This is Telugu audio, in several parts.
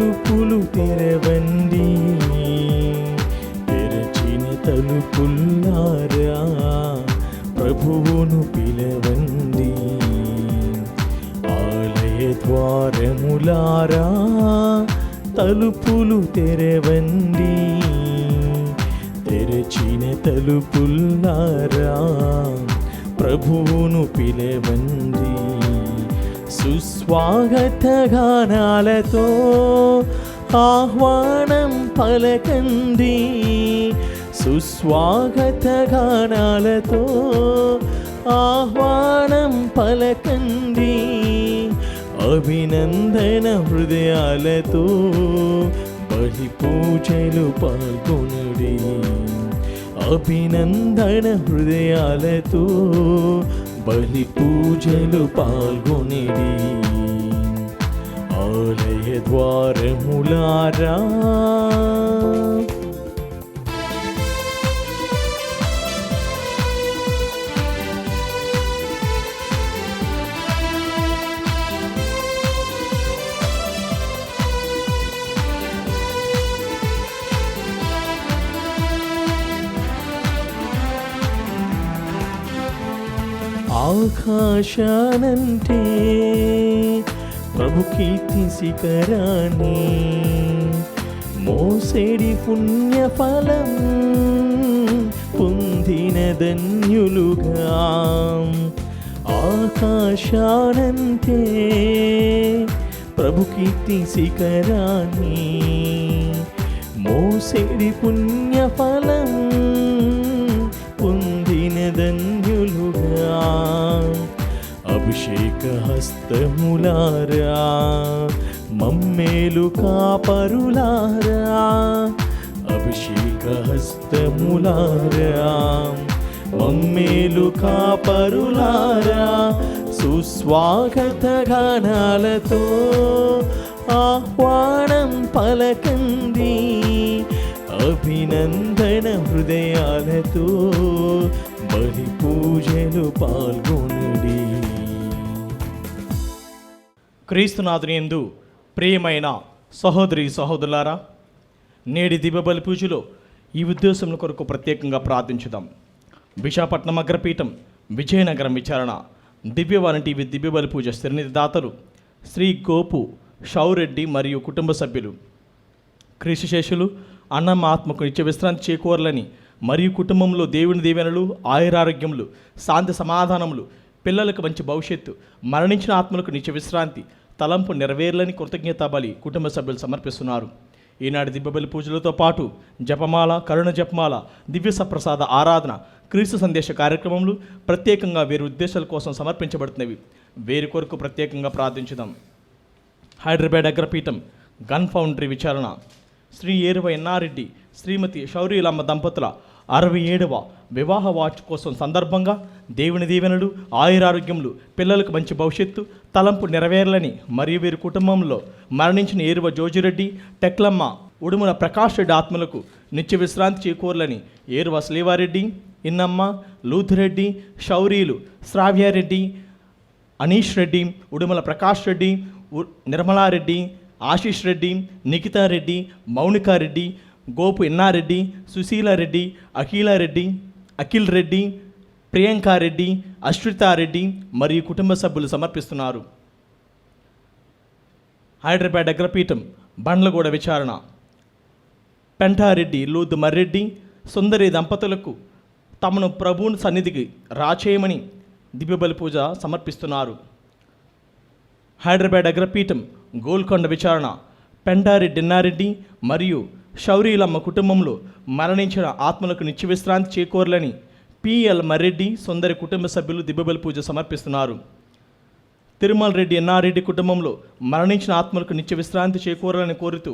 తలుపులు తెరవండి, తెరచిన తలుపుల్లారా ప్రభువును పిలవండి. ఆలయ ద్వారములారా తలుపులు తెరవండి, తెరచిన తలుపుల్లారా ప్రభువును పిలవండి. సుస్వాగత గానాలతో ఆహ్వానం పలకండి, సుస్వాగత గానాలతో ఆహ్వానం పలకండి. అభినందన హృదయాలతో బలి పూజలు పాల్గొనుడి, అభినందన హృదయాలతో బలి పూజలు పాల్గొనిడి. ఆలయ ద్వారములారా ఆకాశానంటే ప్రభు కీర్తి శిఖరాన్ని మోసేడి పుణ్యఫలం పొందిన ధన్యులుగా. ఆకాశానంటే ప్రభు కీర్తి శిఖరాన్ని మోసేడి పుణ్యఫలం పొందిన ధన్యులుగా. అభిషేక హస్తములారా మమ్మేలు కాపరులారా, అభిషేక హస్తములారా మమ్మేలు కాపరులారా సుస్వాగత గానాలతో ఆహ్వానం పలకండి, అభినందన హృదయాలతో బలి పూజలు పాల్గొనుడి. క్రీస్తునాథుని యందు ప్రియమైన సహోదరి సహోదరులారా, నేటి దివ్య బలి పూజలో ఈ ఉద్దేశం కొరకు ప్రత్యేకంగా ప్రార్థించుదాం. విశాఖపట్నం అగ్రపీఠం విజయనగరం విచారణ దివ్యవాణి టీవీ దివ్య బలి పూజ స్థిరనిధి దాతలు శ్రీ గోపు షౌరెడ్డి మరియు కుటుంబ సభ్యులు క్రీస్తుశేషులు అన్నమ్మ ఆత్మకు నిత్య విశ్రాంతి చేకూరాలని మరియు కుటుంబంలో దేవుని దీవెనలు, ఆయురారోగ్యములు, శాంతి సమాధానములు, పిల్లలకు మంచి భవిష్యత్తు, మరణించిన ఆత్మలకు నిత్య విశ్రాంతి, తలంపు నెరవేర్లని కృతజ్ఞతా బలి కుటుంబ సభ్యులు సమర్పిస్తున్నారు. ఈనాటి దివ్యబలి పూజలతో పాటు జపమాల, కరుణ జపమాల, దివ్య సప్రసాద ఆరాధన, క్రీస్తు సందేశ కార్యక్రమములు ప్రత్యేకంగా వేరు ఉద్దేశాల కోసం సమర్పించబడుతున్నవి. వేరి కొరకు ప్రత్యేకంగా ప్రార్థించుదాం. హైదరాబాద్ అగ్రపీఠం గన్ ఫౌండరీ విచారణ శ్రీ ఏరువ ఎన్నారెడ్డి శ్రీమతి శౌర్యులమ్మ దంపతుల 67వ వివాహ వార్షికోత్సవం సందర్భంగా దేవుని దీవెనలు, ఆయురారోగ్యములు, పిల్లలకు మంచి భవిష్యత్తు, తలంపు నెరవేరాలని మరియు వీరి కుటుంబంలో మరణించిన ఏరువ జోజిరెడ్డి, టెక్లమ్మ, ఉడుముల ప్రకాష్ రెడ్డి ఆత్మలకు నిత్య విశ్రాంతి చేకూరాలని ఏరువ శ్రీవారెడ్డి, ఇన్నమ్మ, లూథురెడ్డి, శౌరీలు, శ్రావ్యారెడ్డి, అనీష్ రెడ్డి, ఉడుమల ప్రకాష్ రెడ్డి, నిర్మలారెడ్డి, ఆశీష్ రెడ్డి, నిఖితారెడ్డి, మౌనికారెడ్డి, గోపు ఎన్నారెడ్డి, సుశీలారెడ్డి, అఖిల్ రెడ్డి, ప్రియాంకారెడ్డి, అశ్రితారెడ్డి మరియు కుటుంబ సభ్యులు సమర్పిస్తున్నారు. హైదరాబాద్ అగ్రపీఠం బండ్లగూడ విచారణ పెంటారెడ్డి, లూద్ మర్రెడ్డి, సుందరి దంపతులకు తమను ప్రభువుని సన్నిధికి రాచేయమని దివ్యబలి పూజ సమర్పిస్తున్నారు. హైదరాబాద్ అగ్రపీఠం గోల్కొండ విచారణ పెంటారెడ్డి ఎన్నారెడ్డి మరియు శౌరీలమ్మ కుటుంబంలో మరణించిన ఆత్మలకు నిత్య విశ్రాంతి చేకూరాలని పిఎల్ మర్రెడ్డి, సుందరి కుటుంబ సభ్యులు దివ్యబలి పూజ సమర్పిస్తున్నారు. తిరుమల రెడ్డి ఎన్నారెడ్డి కుటుంబంలో మరణించిన ఆత్మలకు నిత్య విశ్రాంతి చేకూరాలని కోరుతూ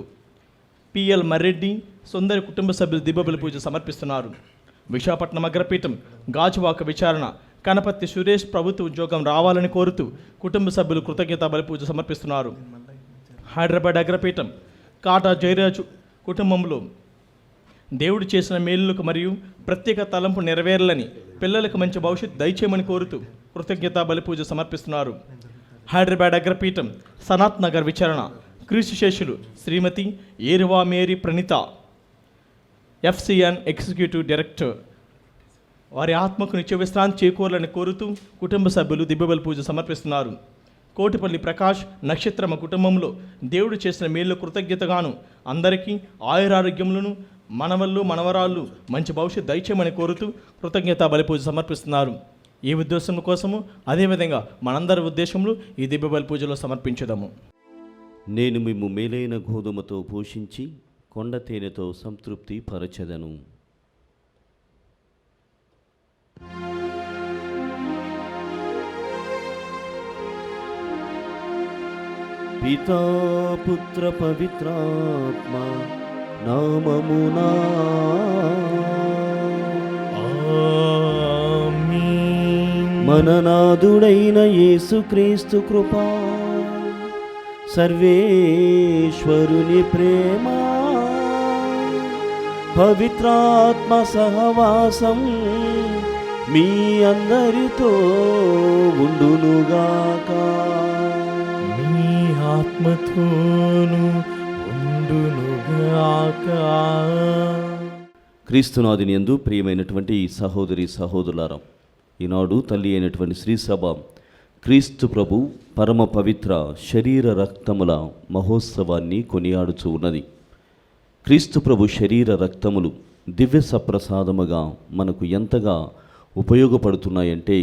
పిఎల్ మర్రెడ్డి, సుందరి కుటుంబ సభ్యులు దివ్యబలి పూజ సమర్పిస్తున్నారు. విశాఖపట్నం అగ్రపీఠం గాజువాక విచారణ కనపత్తి సురేష్ ప్రభుత్వ ఉద్యోగం రావాలని కోరుతూ కుటుంబ సభ్యులు కృతజ్ఞతా బలి పూజ సమర్పిస్తున్నారు. హైదరాబాద్ అగ్రపీఠం కాటా జయరాజు కుటుంబంలో దేవుడు చేసిన మేలులకు మరియు ప్రత్యేక తలంపు నెరవేరాలని, పిల్లలకు మంచి భవిష్యత్తు దయచేయమని కోరుతూ కృతజ్ఞతా బలి పూజ సమర్పిస్తున్నారు. హైదరాబాద్ అగ్రపీఠం సనాత్ నగర్ విచారణ క్రీస్తు శిష్యులు Srimati Eruva Mary Praneetha, FCN executive director, వారి ఆత్మకు నిత్య విశ్రాంతి చేకూరాలని కోరుతూ కుటుంబ సభ్యులు దివ్యబలి పూజ సమర్పిస్తున్నారు. కోటిపల్లి ప్రకాష్ నక్షత్రమ కుటుంబంలో దేవుడు చేసిన మేలు కృతజ్ఞతగాను అందరికీ ఆయురారోగ్యములను, మనవళ్ళు మనవరాళ్ళు మంచి భవిష్యత్తు దయచేయమని కోరుతూ కృతజ్ఞత బలి పూజ సమర్పిస్తున్నారు. ఈ ఉద్దేశం కోసము అదేవిధంగా మనందరి ఉద్దేశంలో ఈ దివ్య బలి పూజలో సమర్పించదము. నేను మిమ్ము మేలైన గోధుమతో పోషించి కొండ తేనెతో సంతృప్తి పరచెదను. పితా పుత్ర పవిత్రాత్మ నామమునా మననాథుడైన యేసుక్రీస్తు కృపా, సర్వేశ్వరుని ప్రేమ, పవిత్రాత్మ సహవాసం మీ అందరితో ఉండునుగాక. మీ ఆత్మతోను ఉండునుగాక. క్రీస్తునాథుని యందు ప్రియమైనటువంటి సహోదరి సహోదరులారా, ఈనాడు తల్లి అయినటువంటి శ్రీసభ క్రీస్తు ప్రభు పరమ పవిత్ర శరీర రక్తముల మహోత్సవాన్ని కొనియాడుచూ ఉన్నది. క్రీస్తు ప్రభు శరీర రక్తములు దివ్య సప్రసాదముగా మనకు ఎంతగా ఉపయోగపడుతున్నాయంటే,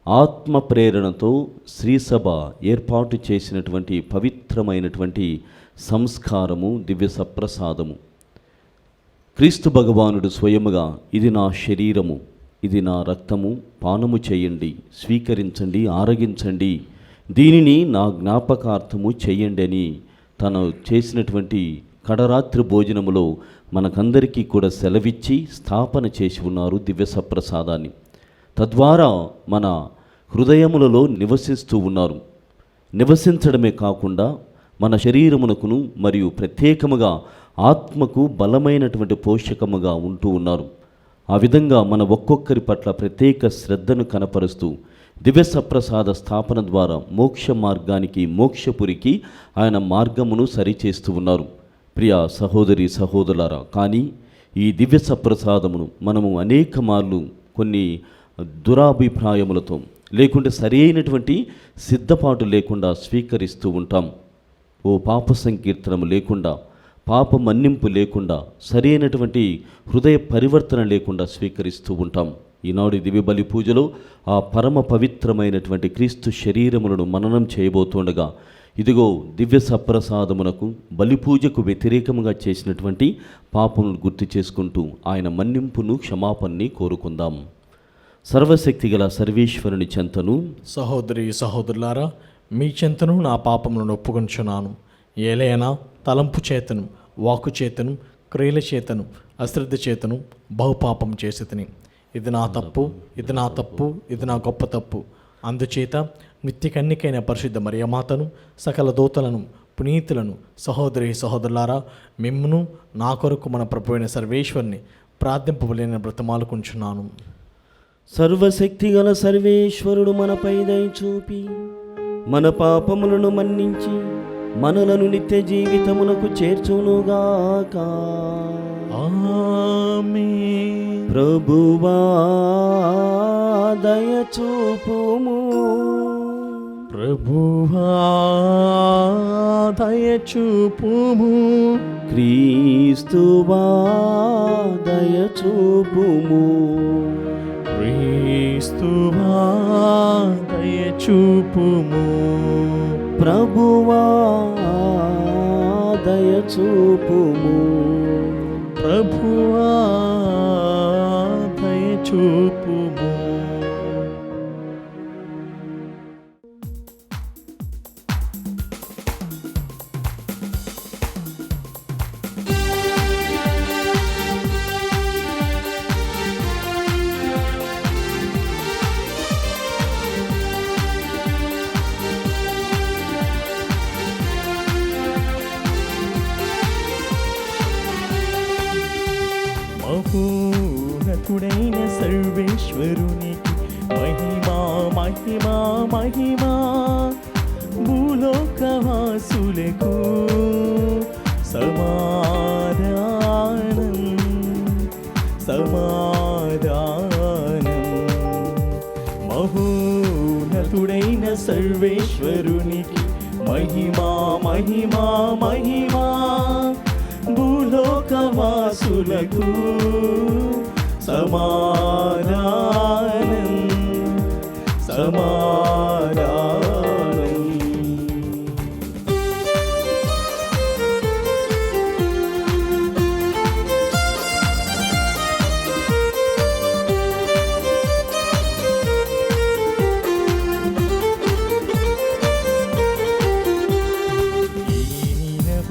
ఆత్మ ప్రేరణతో శ్రీసభ ఏర్పాటు చేసినటువంటి పవిత్రమైనటువంటి సంస్కారము దివ్య సప్రసాదము. క్రీస్తు భగవానుడు స్వయముగా ఇది నా శరీరము, ఇది నా రక్తము, పానము చేయండి, స్వీకరించండి, ఆరగించండి, దీనిని నా జ్ఞాపకార్థము చేయండి అని తను చేసినటువంటి కడరాత్రి భోజనములో మనకందరికీ కూడా సెలవిచ్చి స్థాపన చేసి ఉన్నారు దివ్య సప్రసాదాన్ని. తద్వారా మన హృదయములలో నివసిస్తూ ఉన్నారు. నివసించడమే కాకుండా మన శరీరమునకును మరియు ప్రత్యేకముగా ఆత్మకు బలమైనటువంటి పోషకముగా ఉంటూ ఉన్నారు. ఆ విధంగా మన ఒక్కొక్కరి పట్ల ప్రత్యేక శ్రద్ధను కనపరుస్తూ దివ్య సప్రసాద స్థాపన ద్వారా మోక్ష మార్గానికి, మోక్షపురికి ఆయన మార్గమును సరిచేస్తూ ఉన్నారు. ప్రియ సహోదరి సహోదరులారా, కానీ ఈ దివ్య సప్రసాదమును మనము అనేక మార్లు కొన్ని దురాభిప్రాయములతో లేకుంటే సరి అయినటువంటి సిద్ధపాటు లేకుండా స్వీకరిస్తూ ఉంటాం. ఓ పాప సంకీర్తనము లేకుండా, పాప మన్నింపు లేకుండా, సరైనటువంటి హృదయ పరివర్తన లేకుండా స్వీకరిస్తూ ఉంటాం. ఈనాడు దివ్య బలి పూజలో ఆ పరమ పవిత్రమైనటువంటి క్రీస్తు శరీరములను మననం చేయబోతుండగా, ఇదిగో దివ్య సప్రసాదమునకు బలి పూజకు వ్యతిరేకముగా చేసినటువంటి పాపములను గుర్తు చేసుకుంటూ ఆయన మన్నింపును, క్షమాపణని కోరుకుందాం. సర్వశక్తిగల సర్వేశ్వరుని చెంతను, సహోదరి సహోదరులారా, మీ చెంతను నా పాపములను ఒప్పుకొంచున్నాను. ఏలైనా తలంపు చేతను, వాక్కు చేతను, క్రియల చేతను, అశ్రద్ధ చేతను బహుపాపం చేసేతని. ఇది నా తప్పు, ఇది నా తప్పు, ఇది నా గొప్ప తప్పు. అందుచేత నిత్య కన్నికైన పరిశుద్ధ మరియమాతను, సకల దూతలను, పునీతులను, సహోదరి సహోదరులారా, మిమ్మును నా కొరకు మన ప్రభువైన సర్వేశ్వరుని ప్రార్థింపవలెన బ్రతమాలుకుంటున్నాను. సర్వశక్తిగల సర్వేశ్వరుడు మనపై దయ చూపి మన పాపములను మన్నించి మనలను నిత్య జీవితమునకు చేర్చునుగాక. ఆమేన్. ప్రభువా దయ చూపుము, ప్రభువా దయ చూపుము, క్రీస్తువా దయ చూపుము, క్రీస్తువా దయ చూపుము, ప్రభువా దయ చూపుము, ప్రభువా దయ చూపుము. మహోన్నతుడైన సర్వేశ్వరునికి మహిమా మహిమా మహిమా, భూలోకవాసులకు సర్వేశ్వరునికి మహిమా మహిమా మహిమా భూలోకవాసులకు సమాధానం సమాధానం.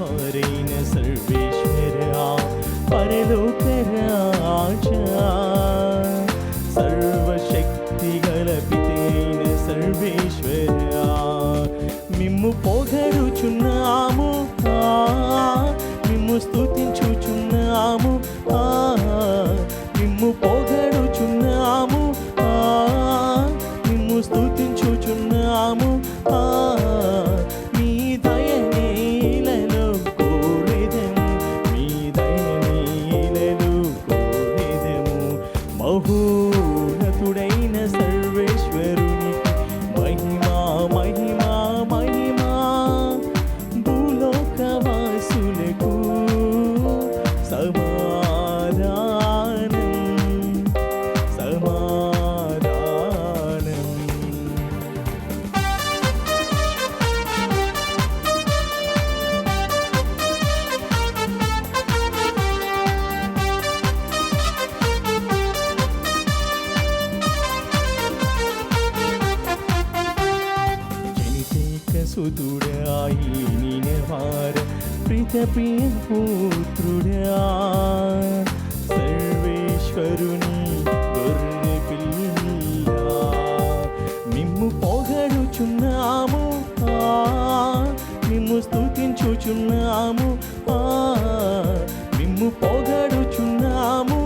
వారైన సర్వేశ్వర పరలోక రాజా సర్వశక్తి గల పితైన సర్వేశ్వర మిమ్ము పొగడుచున్నాము మిమ్ము స్తుతించుచున్నాము మిమ్ము పొగడుచున్నాము మిమ్ము స్తుతించుచున్నాము మీ దయనీలలో కోరెదము మీ దయనీలలో కోరెదము మహోన్నతుడైన సర్వేశ్వరునికి మహిమా మహిమా మహిమా భూలోకవాసులకు సమాధానం సమాధానం. జనితేక సుతుడాయి నినవార ప్రీత ప్రియ పుత్రుడా సర్వేశ్వరుని గొర్రె పిల్ల మిమ్ము పొగడుచున్నాము మిమ్ము స్తుతించుచున్నాము మిమ్ము పొగడుచున్నాము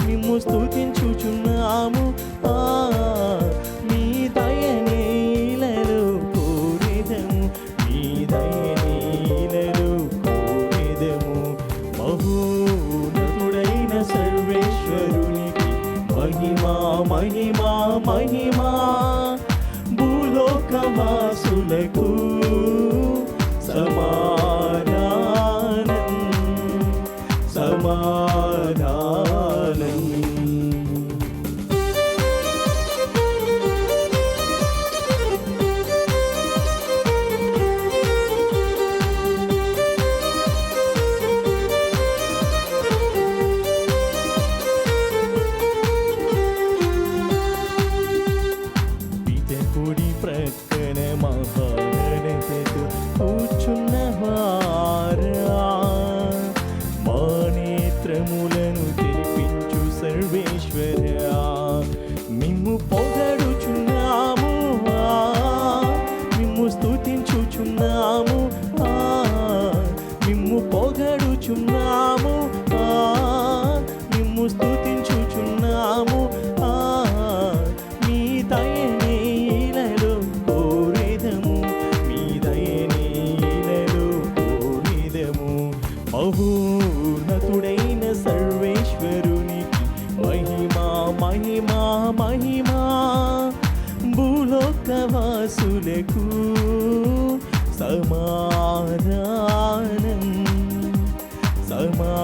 మిమ్ము స్తుతించుచున్నాము మీ దయనీలలో కోరెదము మీ దయనీలలో కోరెదము మహోన్నతుడైన సర్వేశ్వరునికి మహిమా మహిమా మహిమా భూలోకవాసులకు సమాధానం సమాధానం. పితకుడి ప్రక్కన మహాగణతతో కూర్చున్నవారా మా నేత్రములను తెరిపించు సర్వేశ్వరా మిమ్ము పొగడుచున్నాము మిమ్ము స్తుతించుచున్నాము మిమ్ము పొగడుచున్నాము మిమ్ము స్తుతించుచున్నాము మీ దయనీలలో కోరెదము మీ దయనీలలో కోరెదము మహోన్నతుడైన సర్వేశ్వరునికి మహిమా మహిమా మహిమా భూలోకవాసులకు సమాధానం సమాధానం.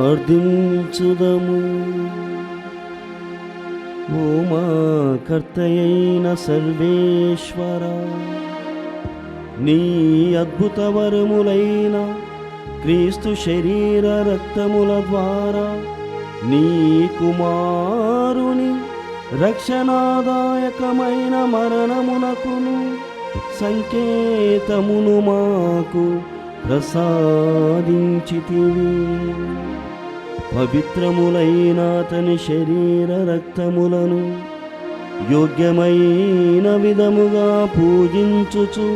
ప్రార్థించుదము. ఓ మా కర్తయైన సర్వేశ్వర, నీ అద్భుత వరములైన క్రీస్తు శరీర రక్తముల ద్వారా నీ కుమారుని రక్షణాదాయకమైన మరణమునకును సంకేతమును మాకు ప్రసాదించితివి. పవిత్రములైన అతని శరీర రక్తములను యోగ్యమైన విధముగా పూజించుచు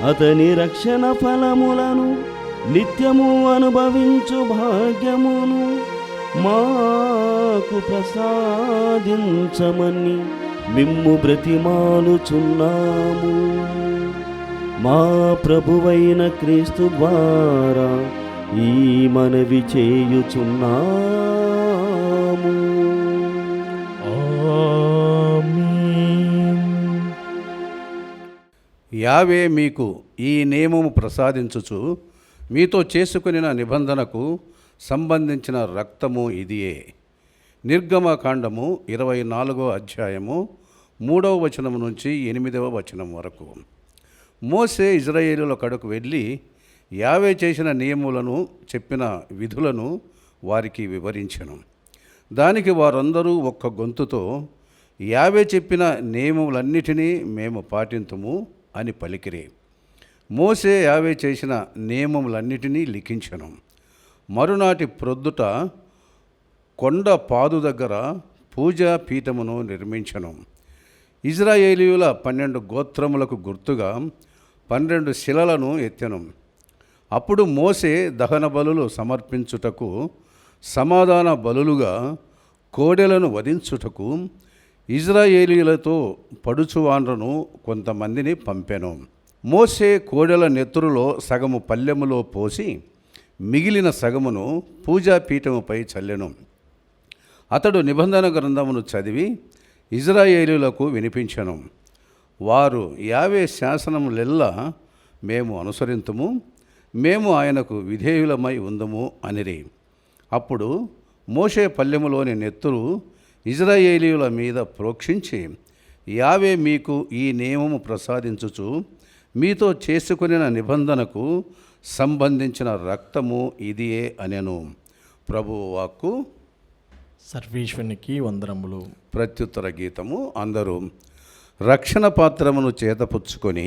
అతని రక్షణ ఫలములను నిత్యము అనుభవించు భాగ్యమును మాకు ప్రసాదించమని మిమ్ము బ్రతిమాలుచున్నాము. మా ప్రభువైన క్రీస్తు ద్వారా ఈ మనవి చేయుచున్నాము. ఆమేన్. యావే మీకు ఈ నియమము ప్రసాదించుచు మీతో చేసుకునిన నిబంధనకు సంబంధించిన రక్తము ఇదియే. నిర్గమకాండము 24వ అధ్యాయము 3వ వచనం నుంచి 8వ వచనం వరకు. మోసే ఇజ్రాయేలుల కడకు వెళ్ళి యావే చేసిన నియములను చెప్పిన విధులను వారికి వివరించెను. దానికి వారందరూ ఒక్క గొంతుతో యావే చెప్పిన నియములన్నిటినీ మేము పాటింతుము అని పలికిరి. మోసే యావే చేసిన నియమములన్నిటినీ లిఖించెను. మరునాటి ప్రొద్దుట కొండ పాదు దగ్గర పూజా పీఠమును నిర్మించెను. ఇజ్రాయేలీయుల 12 గోత్రములకు గుర్తుగా 12 శిలలను ఎత్తెను. అప్పుడు మోసే దహన బలులు సమర్పించుటకు, సమాధాన బలులుగా కోడెలను వధించుటకు ఇజ్రాయేలీయులతో పడుచువాండ్రను కొంతమందిని పంపెను. మోసే కోడెల నెత్తురులో సగము పల్లెములో పోసి మిగిలిన సగమును పూజాపీఠముపై చల్లెను. అతడు నిబంధన గ్రంథమును చదివి ఇజ్రాయేలీయులకు వినిపించెను. వారు యావే శాసనములెల్లా మేము అనుసరింతుము, మేము ఆయనకు విధేయులమై ఉందుము అనిరి. అప్పుడు మోషే పల్లెములోని నెత్తురు ఇజ్రాయేలీయుల మీద ప్రోక్షించి యావే మీకు ఈ నియమము ప్రసాదించుచు మీతో చేసుకునిన నిబంధనకు సంబంధించిన రక్తము ఇదియే అనెను. ప్రభువు వాక్కు. సర్వేశ్వరునికి వందనములు. ప్రత్యుత్తర గీతము. అందరూ రక్షణ పాత్రమును చేతపుచ్చుకొని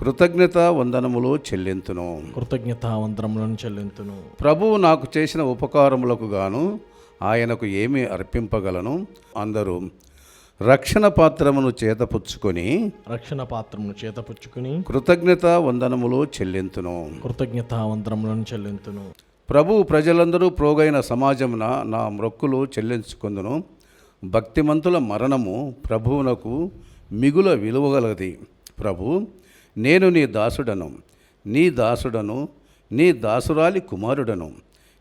కృతజ్ఞత వందనములు చెల్లింతును. కృతజ్ఞతావందనములను చెల్లింతును. ప్రభువు నాకు చేసిన ఉపకారములకు గాను ఆయనకు ఏమి అర్పింపగలను? అందరూ రక్షణ పాత్రమును చేతపుచ్చుకొని కృతజ్ఞత వందనములు చెల్లింతును. కృతజ్ఞతావందనములను చెల్లింతును. ప్రభువు ప్రజలందరూ ప్రోగైన సమాజమున నా మ్రొక్కులు చెల్లించుకొందును. భక్తిమంతుల మరణము ప్రభువునకు మిగుల విలువగలది. ప్రభు, నేను నీ దాసుడను, నీ దాసురాలి కుమారుడను.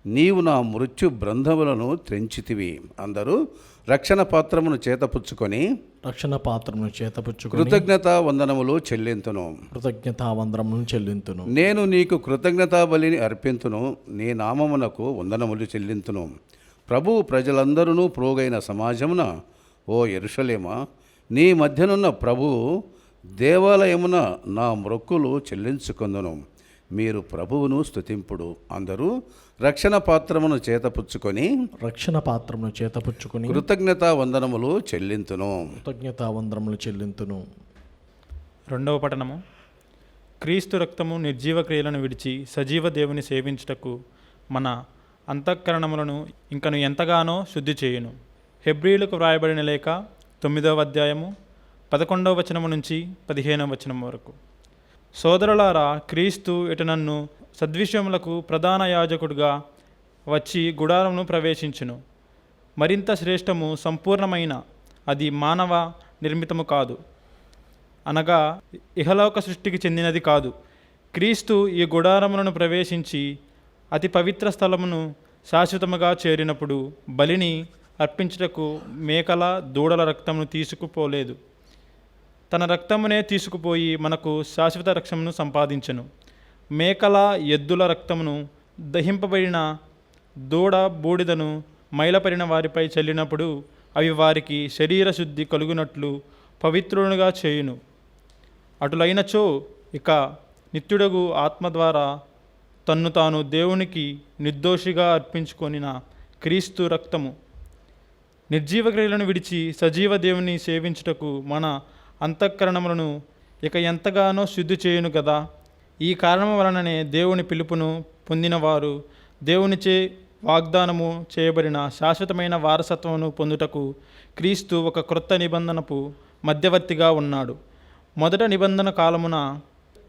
నీవు నా మృత్యు బంధములను త్రెంచితివి. అందరూ రక్షణ పాత్రమును చేతపుచ్చుకొని కృతజ్ఞత వందనములు చెల్లింతును. నేను నీకు కృతజ్ఞతా బలిని అర్పింతును, నీ నామమునకు వందనములు చెల్లింతును. ప్రభువు ప్రజలందరూ ప్రోగైన సమాజమున, ఓ యెరూషలేమా, నీ మధ్యనున్న ప్రభువు దేవాలయమున నా మ్రొక్కులు చెల్లించుకొందును. మీరు ప్రభువును స్తుతింపుడు. అందరూ రక్షణ పాత్రమును చేతపుచ్చుకొని కృతజ్ఞతా వందనములు చెల్లింతును. రెండవ పఠనము. క్రీస్తు రక్తము నిర్జీవ క్రియలను విడిచి సజీవ దేవుని సేవించుటకు మన అంతఃకరణములను ఇంకను ఎంతగానో శుద్ధి చేయును. హెబ్రీయులకు వ్రాయబడిన లేఖ 9వ అధ్యాయము 11వ వచనము నుంచి 15వ వచనం వరకు. సోదరులారా, క్రీస్తు ఇటు నన్ను సద్విషయములకు ప్రధాన యాజకుడిగా వచ్చి గుడారమును ప్రవేశించును. మరింత శ్రేష్టము, సంపూర్ణమైన, అది మానవ నిర్మితము కాదు, అనగా ఇహలోక సృష్టికి చెందినది కాదు. క్రీస్తు ఈ గుడారములను ప్రవేశించి అతి పవిత్ర స్థలమును శాశ్వతముగా చేరినప్పుడు బలిని అర్పించుటకు మేకల దూడల రక్తమును తీసుకుపోలేదు. తన రక్తమునే తీసుకుపోయి మనకు శాశ్వత రక్షణను సంపాదించెను. మేకల ఎద్దుల రక్తమును దహింపబడిన దూడ బూడిదను మైలపడిన వారిపై చల్లినప్పుడు అవి వారికి శరీర శుద్ధి కలుగునట్లు పవిత్రునిగా చేయును. అటులైనచో ఇక నిత్యుడగు ఆత్మ ద్వారా తన్ను తాను దేవునికి నిర్దోషిగా అర్పించుకొనిన క్రీస్తు రక్తము నిర్జీవ క్రియలను విడిచి సజీవ దేవుని సేవించుటకు మన అంతఃకరణములను ఇక ఎంతగానో శుద్ధి చేయును కదా. ఈ కారణం వలననే దేవుని పిలుపును పొందినవారు దేవునిచే వాగ్దానము చేయబడిన శాశ్వతమైన వారసత్వమును పొందుటకు క్రీస్తు ఒక క్రొత్త నిబంధనపు మధ్యవర్తిగా ఉన్నాడు. మొదట నిబంధన కాలమున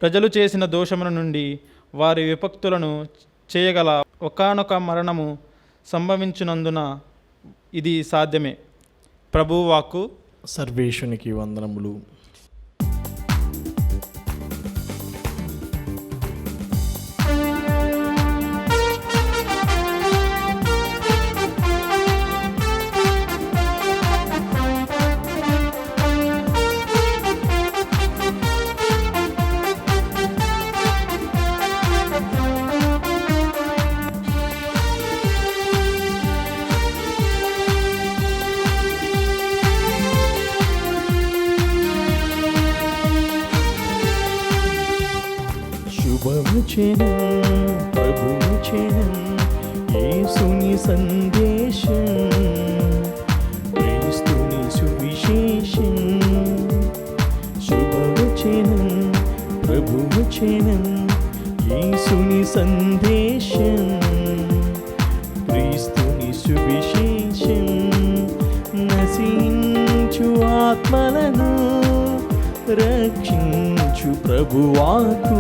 ప్రజలు చేసిన దోషముల నుండి వారి విపక్తులను చేయగల ఒకానొక మరణము సంభవించినందున ఇది సాధ్యమే. ప్రభువు వాక్కు. సర్వేశ్వనికి వందనములు. శుభవచనం ప్రభువచనం యేసుని సందేశం క్రీస్తుని సువిశేషం. శుభవచనం ప్రభువచనం యేసుని సందేశం క్రీస్తుని సువిశేషం. నశించు ఆత్మలను రక్షించు ప్రభువాకు,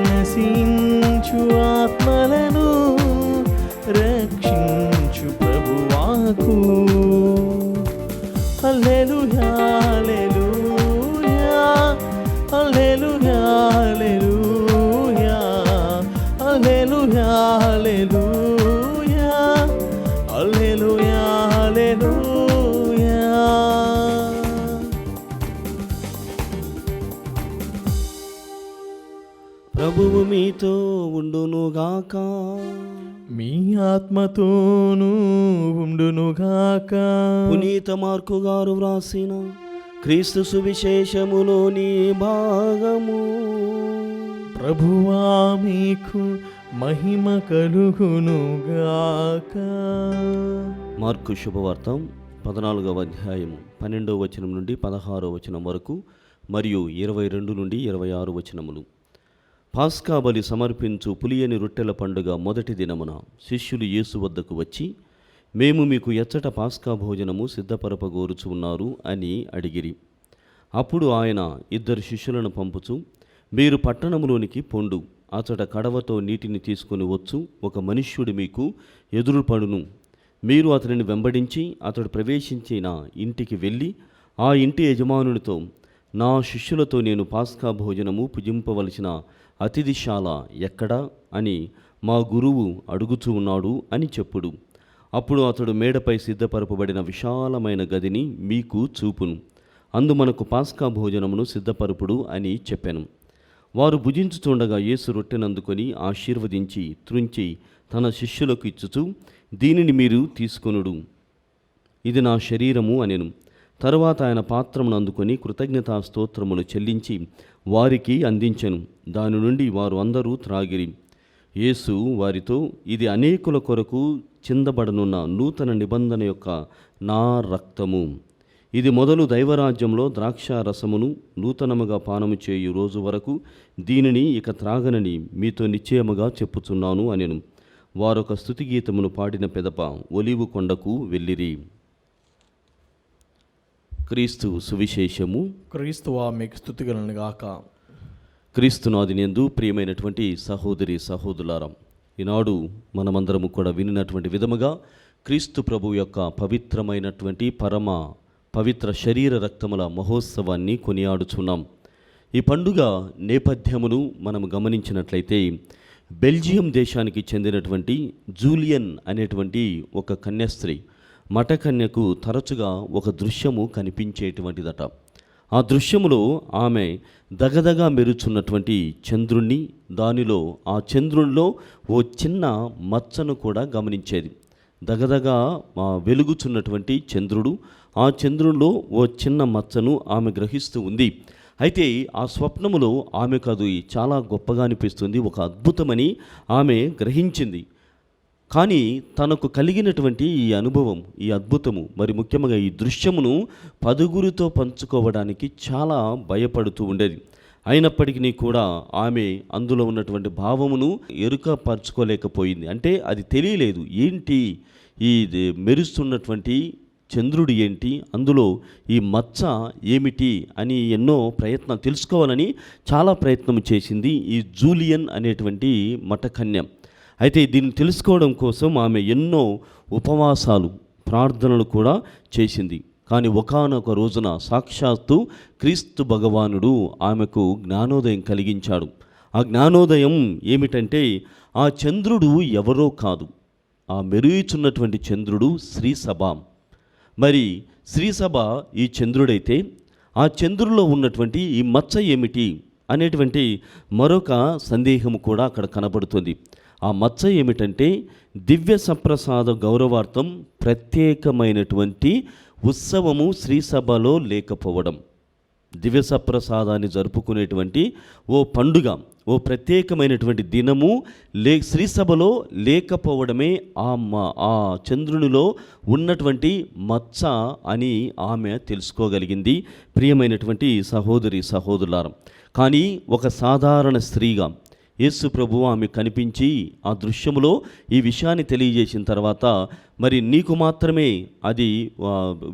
నశించు ఆత్మలను రక్షించు ప్రభువాకు. హల్లెలూయా హల్లెలూయా హల్లెలూయా హల్లెలూయా హల్లెలూయా హల్లెలూయా హల్లెలూయా. ప్రభువు మీతో ఉండునుగాక. మీ ఆత్మతోనూ ఉండునుగాక. పునీత మార్కు గారు వ్రాసిన క్రీస్తు సువిశేషములోని భాగము. ప్రభువా మీకు మహిమ కలుగునుగాక. మార్కు శుభవార్త 14వ అధ్యాయము 12వ వచనం నుండి 16వ వచనం వరకు మరియు 22 నుండి 26 వచనములు. పాస్కా బలి సమర్పించు పులియని రొట్టెల పండుగ మొదటి దినమున శిష్యులు యేసు వద్దకు వచ్చి, మేము మీకు ఎచ్చట పాస్కా భోజనము సిద్ధపరపగోరుచు ఉన్నారు అని అడిగిరి. అప్పుడు ఆయన 2 శిష్యులను పంపుచు, మీరు పట్టణములోనికి పొండు, అచట కడవతో నీటిని తీసుకొని వచ్చు ఒక మనుష్యుడు మీకు ఎదురుపడును. మీరు అతనిని వెంబడించి అతడు ప్రవేశించిన ఇంటికి వెళ్ళి ఆ ఇంటి యజమానునితో, నా శిష్యులతో నేను పాస్కా భోజనము భుజింపవలసిన అతిథిశాల ఎక్కడా అని మా గురువు అడుగుచూ ఉన్నాడు అని చెప్పుడు. అప్పుడు అతడు మేడపై సిద్ధపరపబడిన విశాలమైన గదిని మీకు చూపును, అందు మనకు పాస్కా భోజనమును సిద్ధపరపుడు అని చెప్పాను. వారు భుజించుచుండగా యేసు రొట్టెనందుకొని ఆశీర్వదించి త్రుంచి తన శిష్యులకు ఇచ్చుచు, దీనిని మీరు తీసుకొనుడు, ఇది నా శరీరము అనెను. తరువాత ఆయన పాత్రమును అందుకొని కృతజ్ఞతా స్తోత్రములు చెల్లించి వారికి అందించెను. దాని నుండి వారు అందరూ త్రాగిరి. యేసు వారితో, ఇది అనేకుల కొరకు చిందబడనున్న నూతన నిబంధన యొక్క నా రక్తము. ఇది మొదలు దైవరాజ్యంలో ద్రాక్ష రసమును నూతనముగా పానము చేయు రోజు వరకు దీనిని ఇక త్రాగనని మీతో నిశ్చయముగా చెప్పుచున్నాను అనెను. వారొక స్తుతిగీతమును పాడిన పెదప ఒలీవు కొండకు వెళ్ళిరి. క్రీస్తు సువిశేషము. క్రీస్తువా మీకు స్తుతిగలను గాక. క్రీస్తునాదినందు ప్రియమైనటువంటి సహోదరి సహోదరులారా, ఈనాడు మనమందరము కూడా వినినటువంటి విధముగా క్రీస్తు ప్రభు యొక్క పవిత్రమైనటువంటి పవిత్ర శరీర రక్తముల మహోత్సవాన్ని కొనియాడుచున్నాం. ఈ పండుగ నేపథ్యమును మనం గమనించినట్లయితే బెల్జియం దేశానికి చెందినటువంటి జూలియన్ అనేటువంటి ఒక కన్యాస్త్రీ మఠకన్యకు తరచుగా ఒక దృశ్యము కనిపించేటువంటిదట. ఆ దృశ్యములో ఆమె దగదగా మెరుచున్నటువంటి చంద్రుణ్ణి, దానిలో ఆ చంద్రునిలో ఓ చిన్న మచ్చను కూడా గమనించేది. దగదగా వెలుగుచున్నటువంటి చంద్రుడు, ఆ చంద్రునిలో ఓ చిన్న మచ్చను ఆమె గ్రహిస్తూ ఉంది. అయితే ఆ స్వప్నములో ఆమెకు అది చాలా గొప్పగా అనిపిస్తుంది, ఒక అద్భుతమని ఆమె గ్రహించింది. కానీ తనకు కలిగినటువంటి ఈ అనుభవం, ఈ అద్భుతము, మరి ముఖ్యంగా ఈ దృశ్యమును 10గురితో పంచుకోవడానికి చాలా భయపడుతూ ఉండేది. అయినప్పటికీ కూడా ఆమె అందులో ఉన్నటువంటి భావమును ఎరుకపరచుకోలేకపోయింది. అంటే అది తెలియలేదు, ఏంటి ఈ మెరుస్తున్నటువంటి చంద్రుడు ఏంటి, అందులో ఈ మచ్చ ఏమిటి అని ఎన్నో ప్రయత్నం తెలుసుకోవాలని చాలా ప్రయత్నం చేసింది ఈ జూలియన్ అనేటువంటి మఠకన్య. అయితే దీన్ని తెలుసుకోవడం కోసం ఆమె ఎన్నో ఉపవాసాలు, ప్రార్థనలు కూడా చేసింది. కానీ ఒకానొక రోజున సాక్షాత్తు క్రీస్తు భగవానుడు ఆమెకు జ్ఞానోదయం కలిగించాడు. ఆ జ్ఞానోదయం ఏమిటంటే, ఆ చంద్రుడు ఎవరో కాదు, ఆ మెరుగుచున్నటువంటి చంద్రుడు శ్రీసభ. మరి శ్రీసభ ఈ చంద్రుడైతే, ఆ చంద్రులో ఉన్నటువంటి ఈ మచ్చ ఏమిటి అనేటువంటి మరొక సందేహము కూడా అక్కడ కనబడుతుంది. ఆ మచ్చ ఏమిటంటే, దివ్య సప్రసాద గౌరవార్థం ప్రత్యేకమైనటువంటి ఉత్సవము శ్రీసభలో లేకపోవడం. దివ్య సప్రసాదాన్ని జరుపుకునేటువంటి ఓ పండుగ, ఓ ప్రత్యేకమైనటువంటి దినము శ్రీసభలో లేకపోవడమే ఆ చంద్రునిలో ఉన్నటువంటి మచ్చ అని ఆమె తెలుసుకోగలిగింది. ప్రియమైనటువంటి సహోదరి సహోదరులారా, కానీ ఒక సాధారణ స్త్రీగా యేసు ప్రభువు ఆమె కనిపించి ఆ దృశ్యములో ఈ విషయాన్ని తెలియజేసిన తర్వాత, మరి నీకు మాత్రమే అది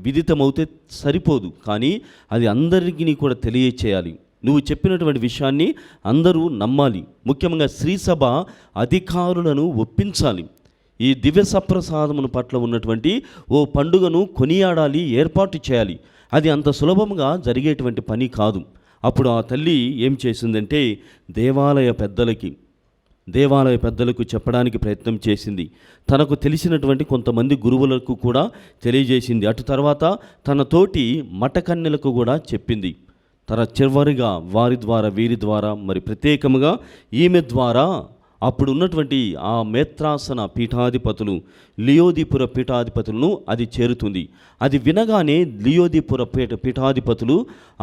విదితమవుతే సరిపోదు, కానీ అది అందరికీ కూడా తెలియచేయాలి. నువ్వు చెప్పినటువంటి విషయాన్ని అందరూ నమ్మాలి. ముఖ్యంగా శ్రీసభ అధికారులను ఒప్పించాలి. ఈ దివ్య సప్రసాదమును పట్ల ఉన్నటువంటి ఓ పండుగను కొనియాడాలి, ఏర్పాటు చేయాలి. అది అంత సులభంగా జరిగేటువంటి పని కాదు. అప్పుడు ఆ తల్లి ఏం చేసిందంటే, దేవాలయ పెద్దలకు చెప్పడానికి ప్రయత్నం చేసింది. తనకు తెలిసినటువంటి కొంతమంది గురువులకు కూడా తెలియజేసింది. అటు తర్వాత తన తోటి మఠకన్యలకు కూడా చెప్పింది. చివరిగా వీరి ద్వారా మరి ప్రత్యేకముగా ఈమె ద్వారా అప్పుడు ఉన్నటువంటి ఆ మేత్రాసన పీఠాధిపతులు, లియోదీపుర పీఠాధిపతులను అది చేరుతుంది. అది వినగానే లియోదీపుర పీఠాధిపతులు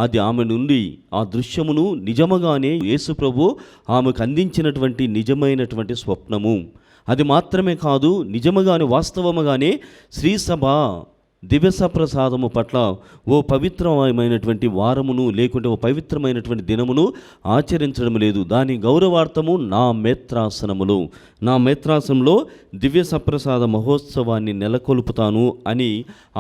అది ఆమె నుండి ఆ దృశ్యమును నిజముగానే యేసు ప్రభు ఆమెకు అందించినటువంటి నిజమైనటువంటి స్వప్నము, అది మాత్రమే కాదు, నిజముగానే వాస్తవముగానే శ్రీసభ దివ్యసప్రసాదము పట్ల ఓ పవిత్రమైనటువంటి వారమును లేకుంటే ఓ పవిత్రమైనటువంటి దినమును ఆచరించడం లేదు. దాని గౌరవార్థము నా మేత్రాసనంలో దివ్య సప్రసాద మహోత్సవాన్ని నెలకొల్పుతాను అని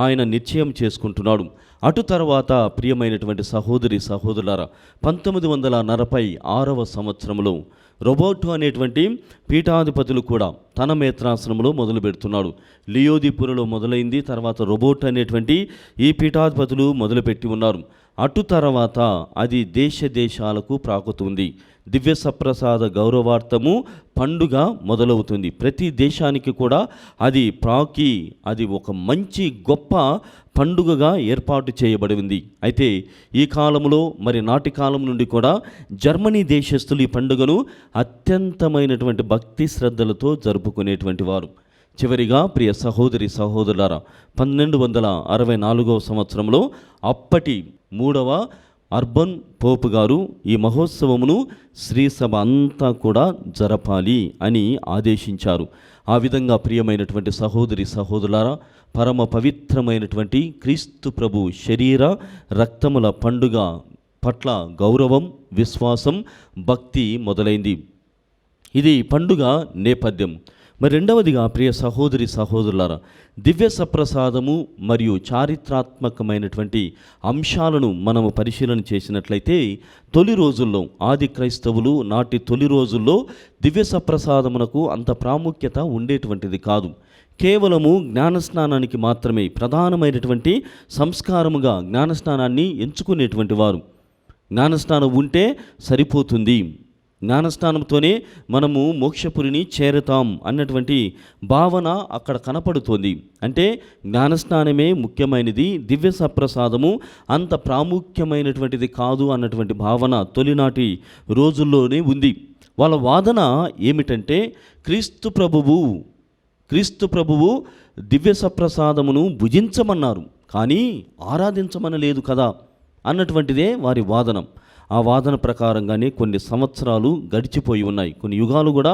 ఆయన నిశ్చయం చేసుకుంటున్నాడు. అటు తర్వాత ప్రియమైనటువంటి సహోదరి సహోదరులారా, 1946వ సంవత్సరంలో రోబోటో అనేటువంటి పీఠాధిపతులు కూడా తన మేత్రాసనంలో మొదలు పెడుతున్నాడు. లియోదీపురలో మొదలైంది, తర్వాత రోబోటో అనేటువంటి ఈ పీఠాధిపతులు మొదలుపెట్టి ఉన్నారు. అటు తర్వాత అది దేశాలకు ప్రాకుతుంది. దివ్య సప్రసాద గౌరవార్థము పండుగ మొదలవుతుంది. ప్రతి దేశానికి కూడా అది ప్రాకి అది ఒక మంచి గొప్ప పండుగగా ఏర్పాటు చేయబడింది. అయితే ఈ కాలంలో మరి నాటి కాలం నుండి కూడా జర్మనీ దేశస్తులు ఈ పండుగను అత్యంతమైనటువంటి భక్తి శ్రద్ధలతో జరుపుకునేటువంటి వారు. చివరిగా ప్రియ సహోదరి సహోదరులారా, 1264వ సంవత్సరంలో అప్పటి 3వ అర్బన్ పోపు గారు ఈ మహోత్సవమును శ్రీసభ అంతా కూడా జరపాలి అని ఆదేశించారు. ఆ విధంగా ప్రియమైనటువంటి సహోదరి సహోదరులారా, పరమ పవిత్రమైనటువంటి క్రీస్తు ప్రభు శరీర రక్తముల పండుగ పట్ల గౌరవం, విశ్వాసం, భక్తి మొదలైంది. ఇది పండుగ నేపథ్యం. మరి రెండవదిగా ప్రియ సహోదరి సహోదరులారా, దివ్య సప్రసాదము మరియు చారిత్రాత్మకమైనటువంటి అంశాలను మనము పరిశీలన చేసినట్లయితే, తొలి రోజుల్లో ఆది క్రైస్తవులు నాటి తొలి రోజుల్లో దివ్య సప్రసాదమునకు అంత ప్రాముఖ్యత ఉండేటువంటిది కాదు. కేవలము జ్ఞానస్నానానికి మాత్రమే ప్రధానమైనటువంటి సంస్కారముగా జ్ఞానస్నానాన్ని ఎంచుకునేటువంటి వారు. జ్ఞానస్నానం ఉంటే సరిపోతుంది, జ్ఞానస్నానంతోనే మనము మోక్షపురిని చేరుతాం అన్నటువంటి భావన అక్కడ కనపడుతోంది. అంటే జ్ఞానస్నానమే ముఖ్యమైనది, దివ్య సప్రసాదము అంత ప్రాముఖ్యమైనటువంటిది కాదు అన్నటువంటి భావన తొలినాటి రోజుల్లోనే ఉంది. వాళ్ళ వాదన ఏమిటంటే క్రీస్తు ప్రభువు దివ్య సప్రసాదమును భుజించమన్నారు, కానీ ఆరాధించమనలేదు కదా అన్నటువంటిదే వారి వాదనం. ఆ వాదన ప్రకారంగానే కొన్ని సంవత్సరాలు గడిచిపోయి ఉన్నాయి, కొన్ని యుగాలు కూడా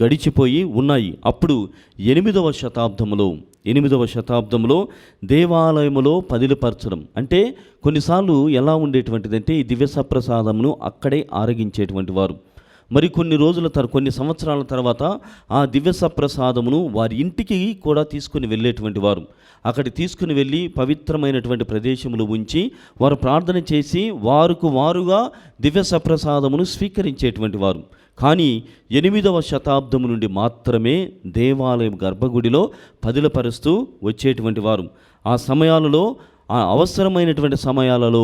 గడిచిపోయి ఉన్నాయి. అప్పుడు 8వ శతాబ్దంలో దేవాలయములో పదిలిపరచడం అంటే కొన్నిసార్లు ఎలా ఉండేటువంటిదంటే ఈ దివ్య సప్రసాదమును అక్కడే ఆరగించేటువంటి వారు. మరి కొన్ని సంవత్సరాల తర్వాత ఆ దివ్య సప్రసాదమును వారి ఇంటికి కూడా తీసుకుని వెళ్ళేటువంటి వారు. అక్కడికి తీసుకుని వెళ్ళి పవిత్రమైనటువంటి ప్రదేశములు ఉంచి వారు ప్రార్థన చేసి వారుగా దివ్య సప్రసాదమును స్వీకరించేటువంటి వారు. కానీ 8వ శతాబ్దం నుండి మాత్రమే దేవాలయం గర్భగుడిలో పదిలపరుస్తూ వచ్చేటువంటి వారు. ఆ సమయాలలో అవసరమైనటువంటి సమయాలలో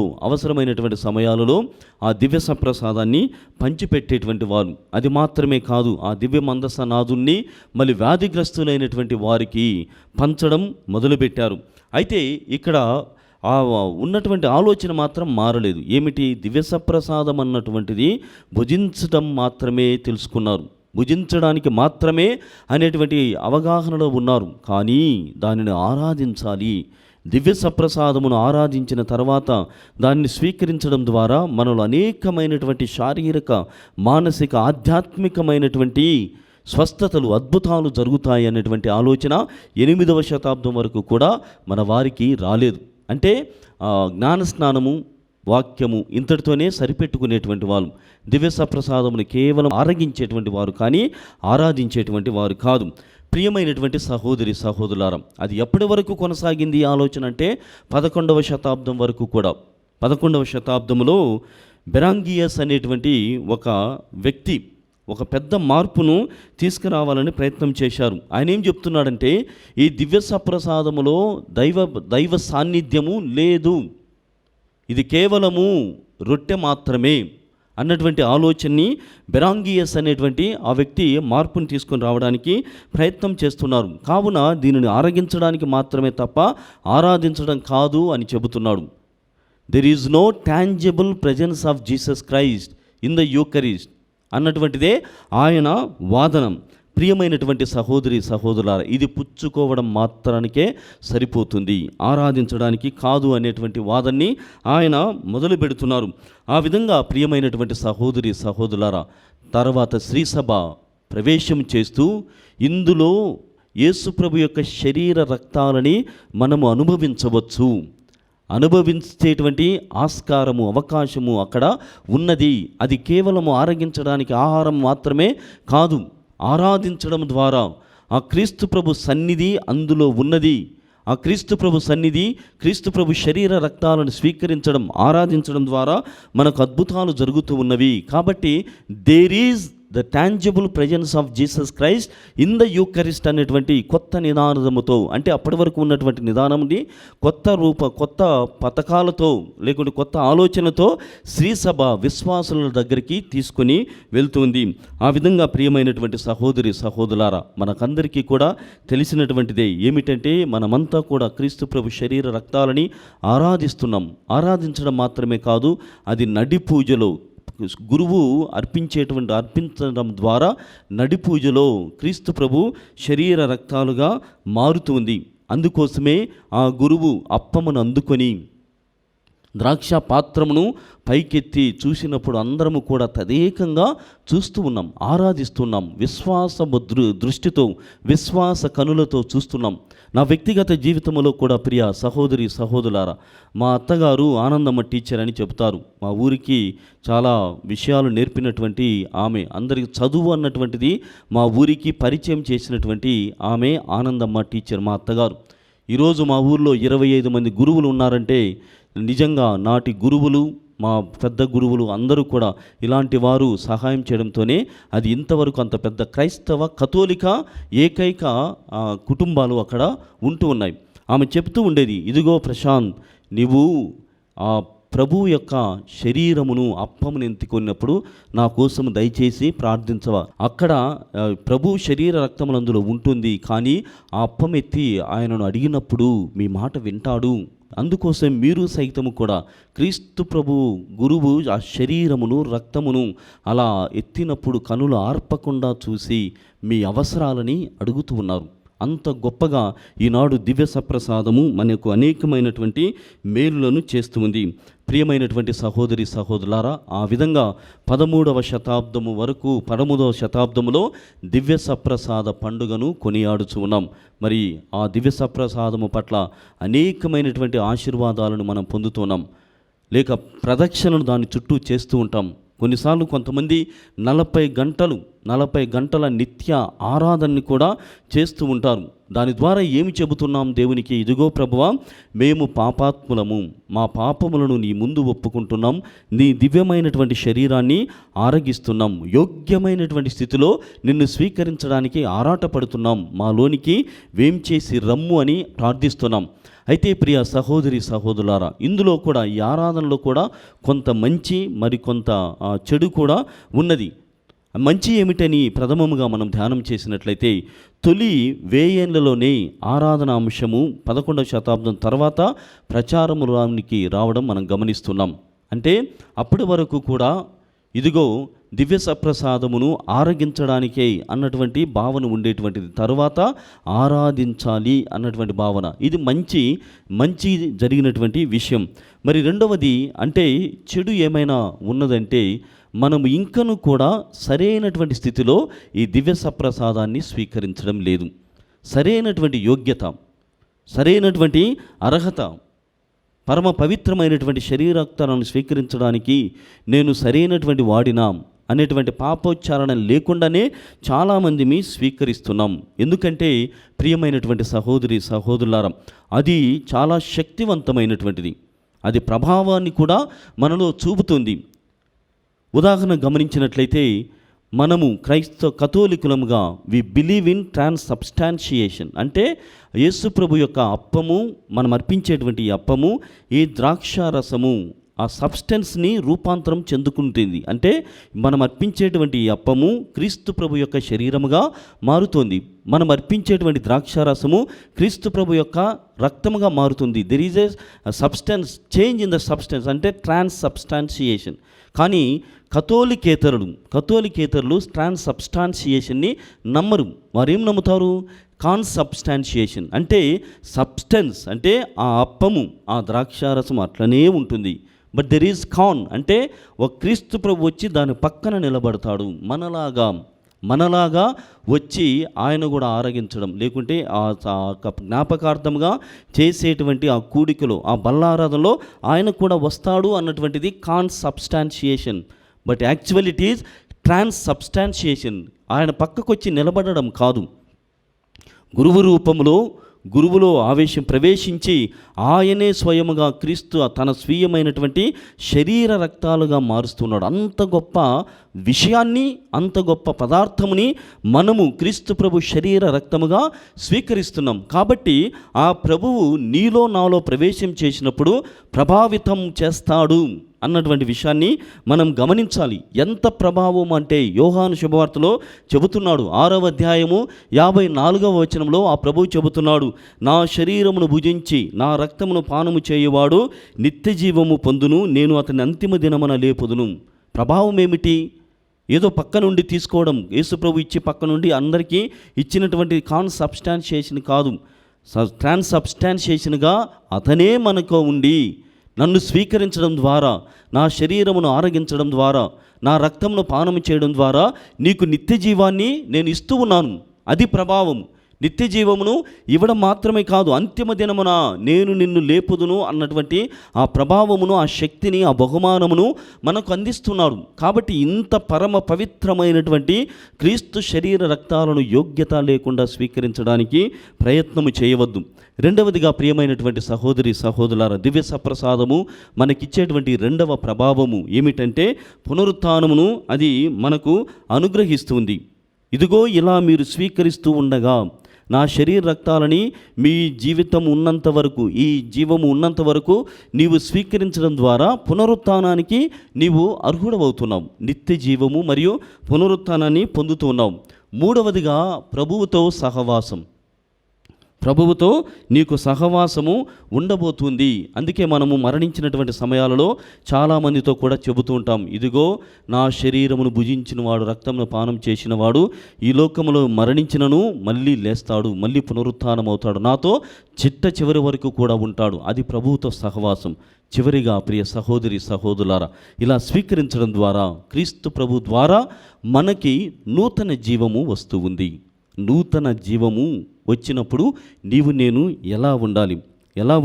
ఆ దివ్య సప్రసాదాన్ని పంచిపెట్టేటువంటి వారు. అది మాత్రమే కాదు, ఆ దివ్య మందసనాథుణ్ణి మళ్ళీ వ్యాధిగ్రస్తులైనటువంటి వారికి పంచడం మొదలుపెట్టారు. అయితే ఇక్కడ ఉన్నటువంటి ఆలోచన మాత్రం మారలేదు. ఏమిటి? దివ్య సప్రసాదం అన్నటువంటిది భుజించడం మాత్రమే తెలుసుకున్నారు, భుజించడానికి మాత్రమే అనేటువంటి అవగాహనలో ఉన్నారు. కానీ దానిని ఆరాధించాలి. దివ్య సప్రసాదమును ఆరాధించిన తర్వాత దాన్ని స్వీకరించడం ద్వారా మనలో అనేకమైనటువంటి శారీరక, మానసిక, ఆధ్యాత్మికమైనటువంటి స్వస్థతలు, అద్భుతాలు జరుగుతాయి అనేటువంటి ఆలోచన 8వ శతాబ్దం వరకు కూడా మన వారికి రాలేదు. అంటే జ్ఞానస్నానము, వాక్యము ఇంతటితోనే సరిపెట్టుకునేటువంటి వాళ్ళు. దివ్య సప్రసాదమును కేవలం ఆరగించేటువంటి వారు కానీ ఆరాధించేటువంటి వారు కాదు. ప్రియమైనటువంటి సహోదరులారా, అది ఎప్పటి వరకు కొనసాగింది ఈ ఆలోచన అంటే 11వ శతాబ్దం వరకు కూడా. 11వ శతాబ్దంలో బెరాంగియస్ అనేటువంటి ఒక వ్యక్తి ఒక పెద్ద మార్పును తీసుకురావాలని ప్రయత్నం చేశారు. ఆయన ఏం చెప్తున్నాడంటే ఈ దివ్య సప్రసాదములో దైవ సాన్నిధ్యము లేదు, ఇది కేవలము రొట్టె మాత్రమే అన్నటువంటి ఆలోచనని బెరాంగియస్ అనేటువంటి ఆ వ్యక్తి మార్పును తీసుకొని రావడానికి ప్రయత్నం చేస్తున్నారు. కావున దీనిని ఆరగించడానికి మాత్రమే తప్ప ఆరాధించడం కాదు అని చెబుతున్నాడు. There is no tangible presence of Jesus Christ in the eucharist అన్నటువంటిదే ఆయన వాదనం. ప్రియమైనటువంటి సహోదరులారా, ఇది పుచ్చుకోవడం మాత్రానికే సరిపోతుంది, ఆరాధించడానికి కాదు అనేటువంటి వాదన్ని ఆయన మొదలు పెడుతున్నారు. ఆ విధంగా ప్రియమైనటువంటి సహోదరులారా, తర్వాత శ్రీసభ ప్రవేశం చేస్తూ ఇందులో యేసుప్రభు యొక్క శరీర రక్తాలని మనము అనుభవించేటువంటి ఆస్కారము, అవకాశము అక్కడ ఉన్నది. అది కేవలము ఆరగించడానికి ఆహారం మాత్రమే కాదు, ఆరాధించడం ద్వారా ఆ క్రీస్తు ప్రభు సన్నిధి అందులో ఉన్నది. ఆ క్రీస్తు ప్రభు సన్నిధి, క్రీస్తు ప్రభు శరీర రక్తాలను స్వీకరించడం, ఆరాధించడం ద్వారా మనకు అద్భుతాలు జరుగుతూ ఉన్నవి. కాబట్టి there is the tangible presence of Jesus Christ in the Eucharist అనేటువంటి కొత్త నిదానముతో, అంటే అప్పటి వరకు ఉన్నటువంటి నిదానంని కొత్త పథకాలతో లేకుంటే కొత్త ఆలోచనతో శ్రీసభ విశ్వాసుల దగ్గరికి తీసుకొని వెళ్తుంది. ఆ విధంగా ప్రియమైనటువంటి సహోదరులారా, మనకందరికీ కూడా తెలిసినటువంటిదే ఏమిటంటే మనమంతా కూడా క్రీస్తు ప్రభు శరీర రక్తాలని ఆరాధించడం మాత్రమే కాదు, అది నడి పూజలో గురువు అర్పించడం ద్వారా నడి పూజలో క్రీస్తు ప్రభు శరీర రక్తాలుగా మారుతుంది. అందుకోసమే ఆ గురువు అప్పమును అందుకొని ద్రాక్ష పాత్రమును పైకెత్తి చూసినప్పుడు అందరము కూడా తదేకంగా చూస్తూ ఉన్నాం, ఆరాధిస్తున్నాం, దృష్టితో, విశ్వాస కనులతో చూస్తున్నాం. నా వ్యక్తిగత జీవితంలో కూడా ప్రియ సహోదరులారా, మా అత్తగారు ఆనందమ్మ టీచర్ అని చెబుతారు. మా ఊరికి చాలా విషయాలు నేర్పినటువంటి ఆమె, అందరికి చదువు అన్నటువంటిది మా ఊరికి పరిచయం చేసినటువంటి ఆమె ఆనందమ్మ టీచర్ మా అత్తగారు. ఈరోజు మా ఊర్లో 25 మంది గురువులు ఉన్నారంటే నిజంగా నాటి గురువులు, మా పెద్ద గురువులు అందరూ కూడా ఇలాంటి వారు సహాయం చేయడంతోనే అది ఇంతవరకు అంత పెద్ద క్రైస్తవ కథోలిక ఏకైక కుటుంబాలు అక్కడ ఉంటూ ఉన్నాయి. ఆమె చెప్తూ ఉండేది, ఇదిగో ప్రశాంత్, నీవు ప్రభువు యొక్క శరీరమును అప్పమును ఎత్తుకున్నప్పుడు నా కోసం దయచేసి ప్రార్థించవా. అక్కడ ప్రభు శరీర రక్తములు అందులో ఉంటుంది, కానీ ఆ అప్పం ఎత్తి ఆయనను అడిగినప్పుడు మీ మాట వింటాడు. అందుకోసం మీరు సైతము కూడా క్రీస్తు ప్రభు గురువు ఆ శరీరమును రక్తమును అలా ఎత్తినప్పుడు కనులు ఆర్పకుండా చూసి మీ అవసరాలని అడుగుతూ ఉన్నారు. అంత గొప్పగా ఈనాడు దివ్య సప్రసాదము మనకు అనేకమైనటువంటి మేలులను చేస్తూ ఉంది. ప్రియమైనటువంటి సహోదరి సహోదరులారా, ఆ విధంగా 13వ శతాబ్దము వరకు 13వ శతాబ్దములో దివ్య సప్రసాద పండుగను కొనియాడుచు ఉన్నాం. మరి ఆ దివ్య సప్రసాదము పట్ల అనేకమైనటువంటి ఆశీర్వాదాలను మనం పొందుతున్నాం. లేక ప్రదక్షిణలు దాని చుట్టూ చేస్తూ ఉంటాం. కొన్నిసార్లు కొంతమంది 40 గంటల నిత్య ఆరాధనని కూడా చేస్తూ ఉంటారు. దాని ద్వారా ఏమి చెబుతున్నాం దేవునికి? ఇదిగో ప్రభువా, మేము పాపాత్ములము, మా పాపములను నీ ముందు ఒప్పుకుంటున్నాం, నీ దివ్యమైనటువంటి శరీరాన్ని ఆరగిస్తున్నాం, యోగ్యమైనటువంటి స్థితిలో నిన్ను స్వీకరించడానికి ఆరాటపడుతున్నాం, మాలోనికి వేం చేసి రమ్ము అని ప్రార్థిస్తున్నాం. అయితే ప్రియ సహోదరి సహోదరులారా, ఇందులో కూడా ఈ ఆరాధనలో కూడా కొంత మంచి మరి కొంత చెడు కూడా ఉన్నది. మంచి ఏమిటని ప్రథమముగా మనం ధ్యానం చేసినట్లయితే, తొలి వేయేళ్లలోనే ఆరాధన అంశము 11వ శతాబ్దం తర్వాత ప్రచారములోనికి రావడం మనం గమనిస్తున్నాం. అంటే అప్పటి వరకు కూడా ఇదిగో దివ్య సప్రసాదమును ఆరగించడానికే అన్నటువంటి భావన ఉండేటువంటిది. తరువాత ఆరాధించాలి అన్నటువంటి భావన, ఇది మంచి జరిగినటువంటి విషయం. మరి రెండవది అంటే చెడు ఏమైనా ఉన్నదంటే, మనము ఇంకను కూడా సరైనటువంటి స్థితిలో ఈ దివ్య సప్రసాదాన్ని స్వీకరించడం లేదు. సరైనటువంటి యోగ్యత, సరైనటువంటి అర్హత, పరమ పవిత్రమైనటువంటి శరీరక్తాలను స్వీకరించడానికి నేను సరైనటువంటి వాడినా అనేటువంటి పాపోచ్చారణ లేకుండానే చాలామంది స్వీకరిస్తున్నాం. ఎందుకంటే ప్రియమైనటువంటి సహోదరి సహోదరులారా, అది చాలా శక్తివంతమైనటువంటిది, అది ప్రభావాన్ని కూడా మనలో చూపుతుంది. ఉదాహరణ గమనించినట్లయితే, మనము కథోలికులముగా వి బిలీవ్ ఇన్ ట్రాన్స్సబ్స్టాన్షియేషన్. అంటే యేసు ప్రభు యొక్క అప్పము, మనం అర్పించేటువంటి అప్పము, ఈ ద్రాక్షారసము ఆ సబ్స్టెన్స్ని రూపాంతరం చెందుకుంటుంది. అంటే మనం అర్పించేటువంటి అప్పము క్రీస్తు ప్రభు యొక్క శరీరముగా మారుతుంది, మనం అర్పించేటువంటి ద్రాక్షారసము క్రీస్తు ప్రభు యొక్క రక్తముగా మారుతుంది. There is a substance change in the substance, అంటే ట్రాన్స్సబ్స్టాన్షియేషన్. కానీ కథోలికేతరులు ట్రాన్స్సబ్స్టాన్షియేషన్ని నమ్మరు. వారు ఏం నమ్ముతారు? కాన్సబ్స్టాన్షియేషన్. అంటే సబ్స్టెన్స్ అంటే ఆ అప్పము ఆ ద్రాక్షారసం అట్లనే ఉంటుంది, బట్ దెర్ ఈజ్ అంటే ఒక క్రీస్తు ప్రభు వచ్చి దాని పక్కన నిలబడతాడు, మనలాగా వచ్చి ఆయన కూడా ఆరగించడం, లేకుంటే ఆ జ్ఞాపకార్థంగా చేసేటువంటి ఆ కూడికలో ఆ బల్లారాధనలో ఆయన కూడా వస్తాడు అన్నటువంటిది consubstantiation. But actual it is transubstantiation. ఆయన పక్కకు వచ్చి నిలబడడం కాదు, గురువు రూపంలో గురువులో ఆవేశం ప్రవేశించి ఆయనే స్వయముగా క్రీస్తు తన స్వీయమైనటువంటి శరీర రక్తాలుగా మారుస్తున్నాడు. అంత గొప్ప విషయాన్ని, అంత గొప్ప పదార్థముని మనము క్రీస్తు ప్రభు శరీర రక్తముగా స్వీకరిస్తున్నాం. కాబట్టి ఆ ప్రభువు నీలో నాలో ప్రవేశం చేసినప్పుడు ప్రభావితం చేస్తాడు అన్నటువంటి విషయాన్ని మనం గమనించాలి. ఎంత ప్రభావం అంటే యోహాను శుభవార్తలో చెబుతున్నాడు, 6వ అధ్యాయము 54వ వచనంలో ఆ ప్రభువు చెబుతున్నాడు, నా శరీరమును భుజించి నా రక్తమును పానము చేయువాడు నిత్య జీవము పొందును, నేను అతని అంతిమ దినమున లేపుదును. ప్రభావం ఏమిటి? ఏదో పక్క నుండి తీసుకోవడం, యేసు ప్రభు ఇచ్చి పక్క నుండి అందరికీ ఇచ్చినటువంటి కాన్సబ్స్టాన్షియేషన్ కాదు, ట్రాన్స్సబ్స్టాన్షియేషన్గా అతనే మనకు ఉండి నన్ను స్వీకరించడం ద్వారా, నా శరీరమును ఆరగించడం ద్వారా, నా రక్తమును పానము చేయడం ద్వారా నీకు నిత్య జీవాన్ని నేను ఇస్తూ ఉన్నాను. అది ప్రభావం. నిత్య జీవమును ఇవ్వడం మాత్రమే కాదు, అంతిమ దినమున నేను నిన్ను లేపుదును అన్నటువంటి ఆ ప్రభావమును, ఆ శక్తిని, ఆ బహుమానమును మనకు అందిస్తున్నాడు. కాబట్టి ఇంత పరమ పవిత్రమైనటువంటి క్రీస్తు శరీర రక్తాలను యోగ్యత లేకుండా స్వీకరించడానికి ప్రయత్నము చేయవద్దు. రెండవదిగా ప్రియమైనటువంటి సహోదరి సహోదరులారా, దివ్య సప్రసాదము మనకిచ్చేటువంటి రెండవ ప్రభావము ఏమిటంటే పునరుత్థానమును అది మనకు అనుగ్రహిస్తుంది. ఇదిగో ఇలా మీరు స్వీకరిస్తూ ఉండగా నా శరీర రక్తాలని మీ జీవితం ఉన్నంత వరకు, ఈ జీవము ఉన్నంత వరకు నీవు స్వీకరించడం ద్వారా పునరుత్థానానికి నీవు అర్హుడవుతున్నావు. నిత్య జీవము మరియు పునరుత్థానాన్ని పొందుతూ ఉన్నావు. మూడవదిగా ప్రభువుతో సహవాసం. ప్రభువుతో నీకు సహవాసము ఉండబోతుంది. అందుకే మనము మరణించినటువంటి సమయాలలో చాలామందితో కూడా చెబుతూ ఉంటాం, ఇదిగో నా శరీరమును భుజించిన వాడు, రక్తమును పానం చేసిన వాడు ఈ లోకములో మరణించినను మళ్ళీ లేస్తాడు, మళ్ళీ పునరుత్థానం అవుతాడు, నాతో చిట్ట చివరి వరకు కూడా ఉంటాడు. అది ప్రభువుతో సహవాసం. చివరిగా ప్రియ సహోదరి సహోదరులారా, ఇలా స్వీకరించడం ద్వారా, క్రీస్తు ప్రభు ద్వారా మనకి నూతన జీవము వస్తూ ఉంది. నూతన జీవము వచ్చినప్పుడు నీవు నేను ఎలా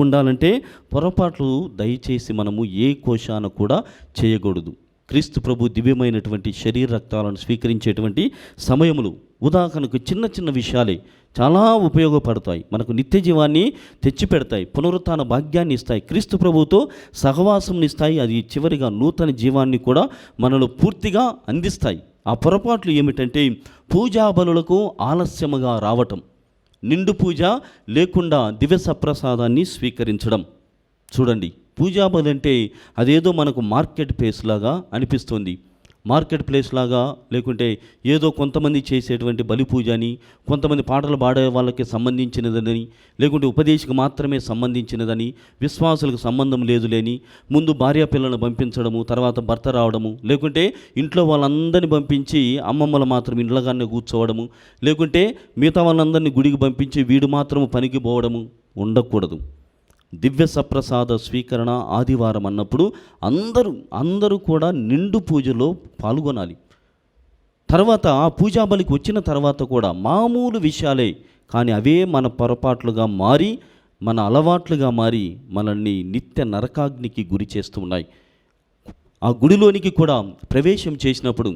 ఉండాలంటే పొరపాట్లు దయచేసి మనము ఏ కోశాన కూడా చేయకూడదు. క్రీస్తు ప్రభు దివ్యమైనటువంటి శరీర రక్తాలను స్వీకరించేటువంటి సమయములు ఉదాహరణకు చిన్న చిన్న విషయాలే చాలా ఉపయోగపడతాయి, మనకు నిత్య జీవాన్ని తెచ్చిపెడతాయి, పునరుత్థాన భాగ్యాన్ని ఇస్తాయి, క్రీస్తు ప్రభువుతో సహవాసం ఇస్తాయి. అది చివరిగా నూతన జీవాన్ని కూడా మనలో పూర్తిగా అందిస్తాయి. ఆ పొరపాట్లు ఏమిటంటే పూజా బలులకు ఆలస్యముగా రావటం, నిండు పూజ లేకుండా దివ్య సప్రసాదాన్ని స్వీకరించడం. చూడండి, పూజా బలి అంటే అదేదో మనకు మార్కెట్ ప్లేస్ లాగా అనిపిస్తుంది. మార్కెట్ ప్లేస్ లాగా, లేకుంటే ఏదో కొంతమంది చేసేటువంటి బలి పూజ అని, కొంతమంది పాటలు పాడే వాళ్ళకి సంబంధించినదని, లేకుంటే ఉపదేశకు మాత్రమే సంబంధించినదని, విశ్వాసులకు సంబంధం లేదులేని, ముందు భార్య పిల్లలను పంపించడము, తర్వాత భర్త రావడము, లేకుంటే ఇంట్లో వాళ్ళందరినీ పంపించి అమ్మమ్మలు మాత్రం ఇండ్లగానే కూర్చోవడము, లేకుంటే మిగతా వాళ్ళందరినీ గుడికి పంపించి వీడు మాత్రము పనికి పోవడము ఉండకూడదు. దివ్య సప్రసాద స్వీకరణ ఆదివారం అన్నప్పుడు అందరూ కూడా నిండు పూజలో పాల్గొనాలి. తర్వాత ఆ పూజా బలికి వచ్చిన తర్వాత కూడా మామూలు విషయాలే, కానీ అవే మన పొరపాట్లుగా మారి, మన అలవాట్లుగా మారి మనల్ని నిత్య నరకాగ్నికి గురి చేస్తూ ఉన్నాయి. ఆ గుడిలోనికి కూడా ప్రవేశం చేసినప్పుడు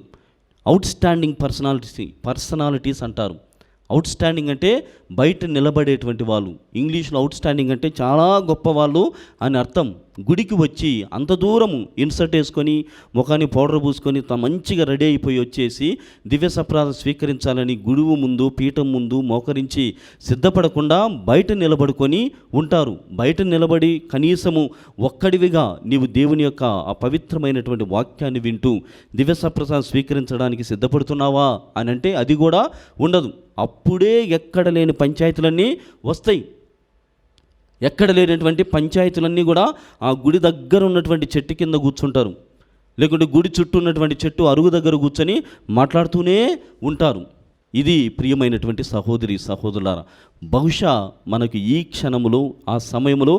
అవుట్ స్టాండింగ్ పర్సనాలిటీస్ అంటారు. అవుట్ స్టాండింగ్ అంటే బయట నిలబడేటువంటి వాళ్ళు. ఇంగ్లీష్లో అవుట్ స్టాండింగ్ అంటే చాలా గొప్పవాళ్ళు అని అర్థం. గుడికి వచ్చి అంత దూరము ఇన్సర్ట్ వేసుకొని, ముఖాన్ని పౌడర్ పూసుకొని, మంచిగా రెడీ అయిపోయి వచ్చేసి దివ్య సప్రసాదం స్వీకరించాలని గురువు ముందు, పీఠం ముందు మోకరించి సిద్ధపడకుండా బయట నిలబడుకొని ఉంటారు. బయట నిలబడి కనీసము ఒక్కడివిగా నీవు దేవుని యొక్క ఆ పవిత్రమైనటువంటి వాక్యాన్ని వింటూ దివ్య సప్రసాదం స్వీకరించడానికి సిద్ధపడుతున్నావా అని అంటే అది కూడా ఉండదు. అప్పుడే ఎక్కడ లేని పంచాయతీలన్నీ వస్తాయి. ఎక్కడ లేనటువంటి పంచాయతీలన్నీ కూడా ఆ గుడి దగ్గర ఉన్నటువంటి చెట్టు కింద కూర్చుంటారు, లేకుంటే గుడి చుట్టూ ఉన్నటువంటి చెట్టు అరుగు దగ్గర కూర్చొని మాట్లాడుతూనే ఉంటారు. ఇది ప్రియమైనటువంటి సహోదరి సహోదరులారా, బహుశా మనకు ఈ క్షణములో, ఆ సమయంలో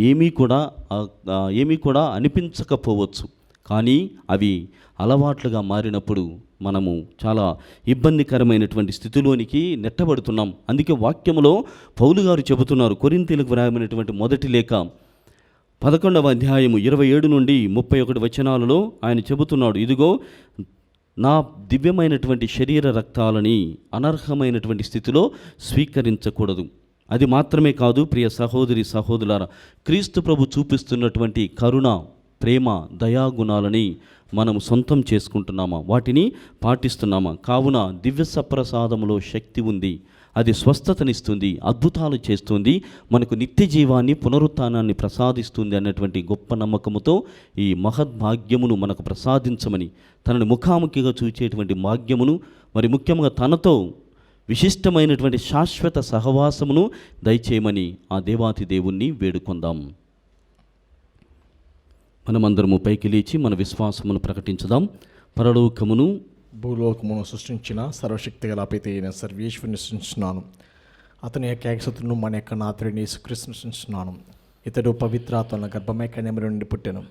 ఏమీ కూడా అనిపించకపోవచ్చు, కానీ అవి అలవాట్లుగా మారినప్పుడు మనము చాలా ఇబ్బందికరమైనటువంటి స్థితిలోనికి నెట్టబడుతున్నాం. అందుకే వాక్యములో పౌలు గారు చెబుతున్నారు, కొరింథీయులకు వ్రాయమైనటువంటి మొదటి లేఖ 11వ అధ్యాయము 27 నుండి 31 వచనాలలో ఆయన చెబుతున్నాడు, ఇదిగో నా దివ్యమైనటువంటి శరీర రక్తాలని అనర్హమైనటువంటి స్థితిలో స్వీకరించకూడదు. అది మాత్రమే కాదు ప్రియ సహోదరి సహోదరులారా, క్రీస్తు ప్రభు చూపిస్తున్నటువంటి కరుణ, ప్రేమ, దయాగుణాలని మనం సొంతం చేసుకుంటున్నామా, వాటిని పాటిస్తున్నామా? కావున దివ్య సప్రసాదములో శక్తి ఉంది, అది స్వస్థతనిస్తుంది, అద్భుతాలు చేస్తుంది, మనకు నిత్య జీవాన్ని, పునరుత్థానాన్ని ప్రసాదిస్తుంది అన్నటువంటి గొప్ప నమ్మకముతో ఈ మహద్భాగ్యమును మనకు ప్రసాదించమని, తనని ముఖాముఖిగా చూచేటువంటి భాగ్యమును, మరి ముఖ్యంగా తనతో విశిష్టమైనటువంటి శాశ్వత సహవాసమును దయచేయమని ఆ దేవాతి దేవుణ్ణి వేడుకొందాం. మనమందరము పైకి లేచి మన విశ్వాసమును ప్రకటించుదాం. పరలోకమును భూలోకమును సృష్టించిన సర్వశక్తి గల పిత అయిన సర్వేశ్వరుని సృష్టిస్తున్నాను. అతని యొక్క ఏకసత్తును మన యొక్క నాథుడిని యేసుక్రీస్తును సృష్టిస్తున్నాను. ఇతడు పవిత్రాత్మల గర్భమై కన్యమరి నుండి పుట్టెను.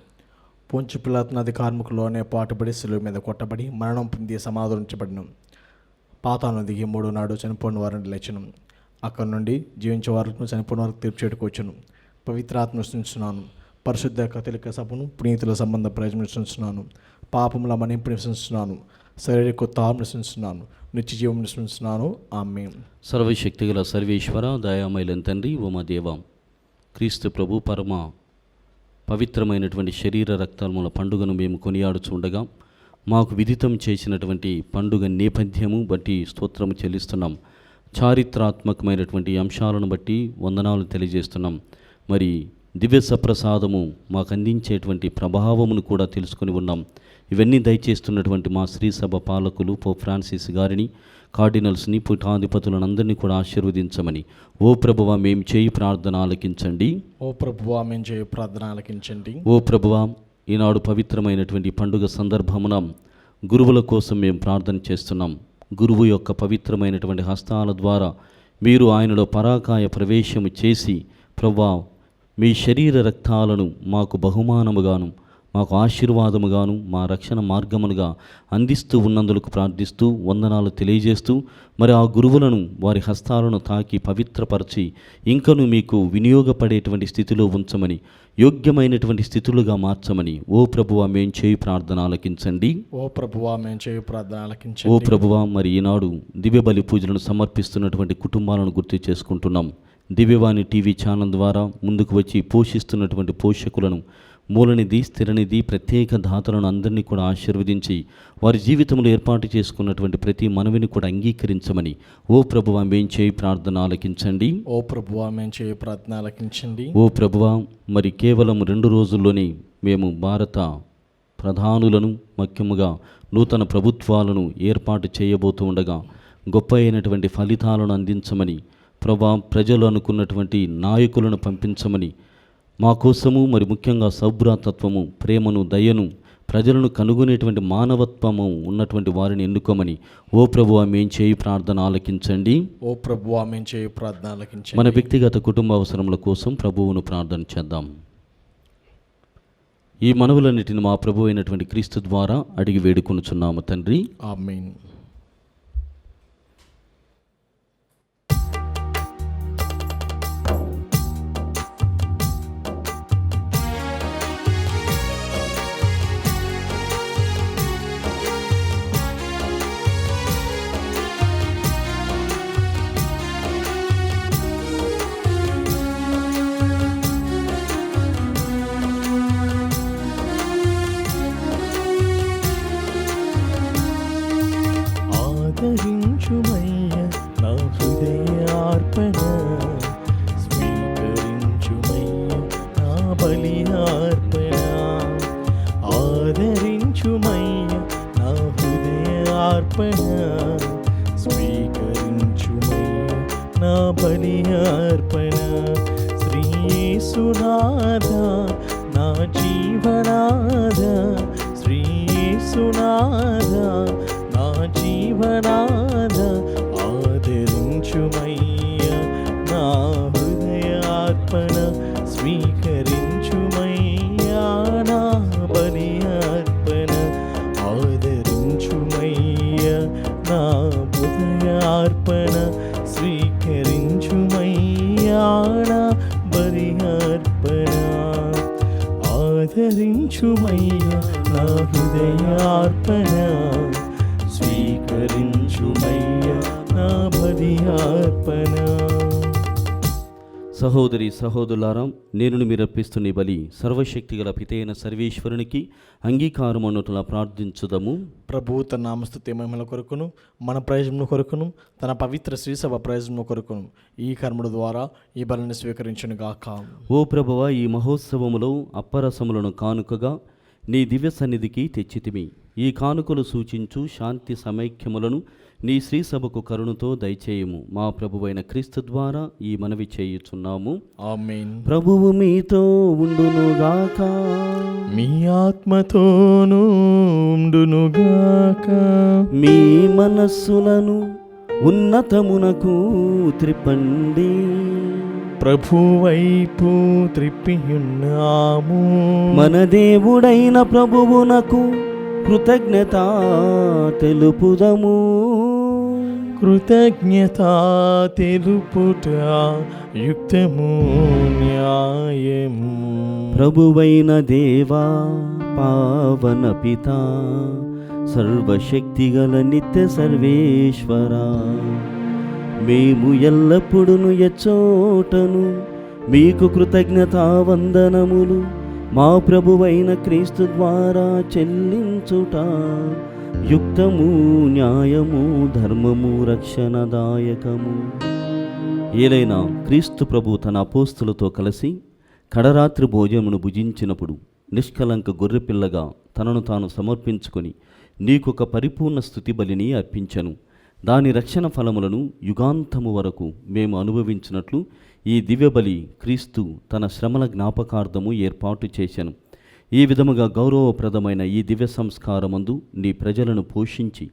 పొంచి పిలాతు అధికారములోనే పాటుబడి శిలువ మీద కొట్టబడి మరణం పొంది సమాధించబడిను. పాతాళం దిగి 3వ నాడు చనిపోయిన వారిని లేచెను. అక్కడి నుండి జీవించే వారికి చనిపోయిన వారికి తీర్పు చేయడానికి వచ్చాను. పవిత్రాత్మను సృష్టిస్తున్నాను. పరిశుద్ధ కథలిక సభను పునీతుల సంబంధ ప్రయోజనం సృష్టిస్తున్నాను. పాపముల మన్నింపు నివసిస్తున్నాను. శరీరకు తాము నివసిస్తున్నాను. నిత్య జీవం నివసిస్తున్నాను. ఆమేన్. సర్వశక్తిగల సర్వేశ్వర, దయామయులైన తండ్రి, ఓ మా దేవ, క్రీస్తు ప్రభు పరమ పవిత్రమైనటువంటి శరీర రక్తాల పండుగను మేము కొనియాడుచుండగా మాకు విదితం చేసినటువంటి పండుగ నేపథ్యము బట్టి స్తోత్రము చెల్లిస్తున్నాం. చారిత్రాత్మకమైనటువంటి అంశాలను బట్టి వందనాలు తెలియజేస్తున్నాం. మరి దివ్య సప్రసాదము మాకు అందించేటువంటి ప్రభావమును కూడా తెలుసుకొని ఉన్నాం. ఇవన్నీ దయచేస్తున్నటువంటి మా శ్రీ సభ పాలకులు పోప్ ఫ్రాన్సిస్ గారిని, కార్డినల్స్ని, పీఠాధిపతులను అందరినీ కూడా ఆశీర్వదించమని ఓ ప్రభువా మేము చేయి ప్రార్థన ఆలకించండి. ఓ ప్రభువా మేము చేయు ప్రార్థన ఆలకించండి. ఓ ప్రభువా ఈనాడు పవిత్రమైనటువంటి పండుగ సందర్భమున గురువుల కోసం మేము ప్రార్థన చేస్తున్నాం. గురువు యొక్క పవిత్రమైనటువంటి హస్తాల ద్వారా మీరు ఆయనలో పరాకాయ ప్రవేశము చేసి ప్రభువా మీ శరీర రక్తాలను మాకు బహుమానముగాను మాకు ఆశీర్వాదముగాను మా రక్షణ మార్గమునుగా అందిస్తూ ఉన్నందుకు ప్రార్థిస్తూ వందనాలు తెలియజేస్తూ మరి ఆ గురువులను వారి హస్తాలను తాకి పవిత్రపరిచి ఇంకను మీకు వినియోగపడేటువంటి స్థితిలో ఉంచమని, యోగ్యమైనటువంటి స్థితులుగా మార్చమని ఓ ప్రభువా మేము చేయి ప్రార్థన ఆలకించండి. ఓ ప్రభువా మేము చేయు ప్రార్థన ఓ ఆలకించండి. ప్రభువా మరి ఈనాడు దివ్య బలి పూజలను సమర్పిస్తున్నటువంటి కుటుంబాలను గుర్తు చేసుకుంటున్నాం. దివ్యవాణి టీవీ ఛానల్ ద్వారా ముందుకు వచ్చి పోషిస్తున్నటువంటి పోషకులను, మూలనిధి, స్థిరనిధి, ప్రత్యేక దాతలను అందరినీ కూడా ఆశీర్వదించి వారి జీవితంలో ఏర్పాటు చేసుకున్నటువంటి ప్రతి మనవిని కూడా అంగీకరించమని ఓ ప్రభువా మేము చేయి ప్రార్థన ఆలకించండి. ఓ ప్రభువా మేము చేయు ప్రార్థన ఆలకించండి. ఓ ప్రభువా మరి కేవలం 2 రోజుల్లోనే మేము భారత ప్రధానులను, ముఖ్యముగా నూతన ప్రభుత్వాలను ఏర్పాటు చేయబోతూ ఉండగా గొప్ప అయినటువంటి ఫలితాలను అందించమని ప్రభా ప్రజలు అనుకున్నటువంటి నాయకులను పంపించమని, మా కోసము మరి ముఖ్యంగా సౌభ్రాతత్వము, ప్రేమను, దయను, ప్రజలను కనుగొనేటువంటి మానవత్వము ఉన్నటువంటి వారిని ఎన్నుకోమని ఓ ప్రభువా మేము చేయి ప్రార్థన ఆలకించండి. ఓ ప్రభువా మేము చేయు ప్రార్థన ఆలకించండి. మన వ్యక్తిగత కుటుంబ అవసరముల కోసం ప్రభువును ప్రార్థన చేద్దాం. ఈ మనవులన్నిటిని మా ప్రభు అయినటువంటి క్రీస్తు ద్వారా అడిగి వేడుకొనుచున్నాము తండ్రి. ఆమేన్. ఆదరించుమయ్య నా హృదయార్పణ, స్వీకరించుమయ్య నా బలి అర్పణ. ఆదరించుమయ్య నా హృదయార్పణ, స్వీకరించుమయ్య నా బలి అర్పణ. శ్రీ యేసునాథ నా జీవనాథ, శ్రీ యేసునాథ నా జీవనాథ. ఆదరించుమయ్య నా హృదయార్పణ, స్వీకరించుమయ్య నా బలి అర్పణ. ఆదరించుమయ్య నా హృదయార్పణ, స్వీకరించుమయ్య నా బలి అర్పణ. ఆదరించుమయ్య నా హృదయార్పణ, స్వీకరించుమయ్య నా బలి అర్పణ. సహోదరి సహోదరులారా, నేను మీరు అర్పిస్తున్న ఈ బలి సర్వశక్తిగల పితైన సర్వేశ్వరునికి అంగీకారం అన్నట్లా ప్రార్థించుదము. ప్రభువు తన నామస్తుతి మహిమల కొరకును, మన ప్రయోజనం కొరకును, తన పవిత్ర శ్రీసభ ప్రయోజనం కొరకును ఈ కర్మల ద్వారా ఈ బలిని స్వీకరించును గాక. ఓ ప్రభువా ఈ మహోత్సవములో అప్పరసములను కానుకగా నీ దివ్య సన్నిధికి తెచ్చితిమి. ఈ కానుకలు సూచించు శాంతి సమైక్యములను నీ శ్రీసభకు కరుణతో దయచేయము. మా ప్రభువైన క్రీస్తు ద్వారా ఈ మనవి చేయుచున్నాము. ఆమేన్. ప్రభువు మీతో ఉండునుగాక, మీ ఆత్మతోనూ ఉండునుగాక. మీ మనస్సులను ఉన్నతమునకు త్రిప్పండి. ప్రభు వైపు త్రిప్పియున్నాము. మన దేవుడైన ప్రభువునకు కృతజ్ఞత తెలుపుదము. కృతజ్ఞత తెలుపుట యుక్తము న్యాయము. ప్రభువైన దేవా, పావన పిత, సర్వశక్తిగల నిత్య సర్వేశ్వరా, మేము ఎల్లప్పుడూ ఎచ్చోటను మీకు కృతజ్ఞతా వందనములు మా ప్రభువైన క్రీస్తు ద్వారా చెల్లించుట యుక్తము న్యాయము ధర్మము రక్షణదాయకము. ఏలైనా క్రీస్తు ప్రభు తన అపోస్తులతో కలిసి కడరాత్రి భోజనమును భుజించినప్పుడు నిష్కలంక గొర్రెపిల్లగా తనను తాను సమర్పించుకొని నీకొక పరిపూర్ణ స్తుతి బలిని అర్పించను. దాని రక్షణ ఫలములను యుగాంతము వరకు మేము అనుభవించినట్లు ఈ దివ్యబలి క్రీస్తు తన శ్రమల జ్ఞాపకార్థము ఏర్పాటు చేశాను. ఈ విధముగా గౌరవప్రదమైన ఈ దివ్య సంస్కారమందు నీ ప్రజలను పోషించి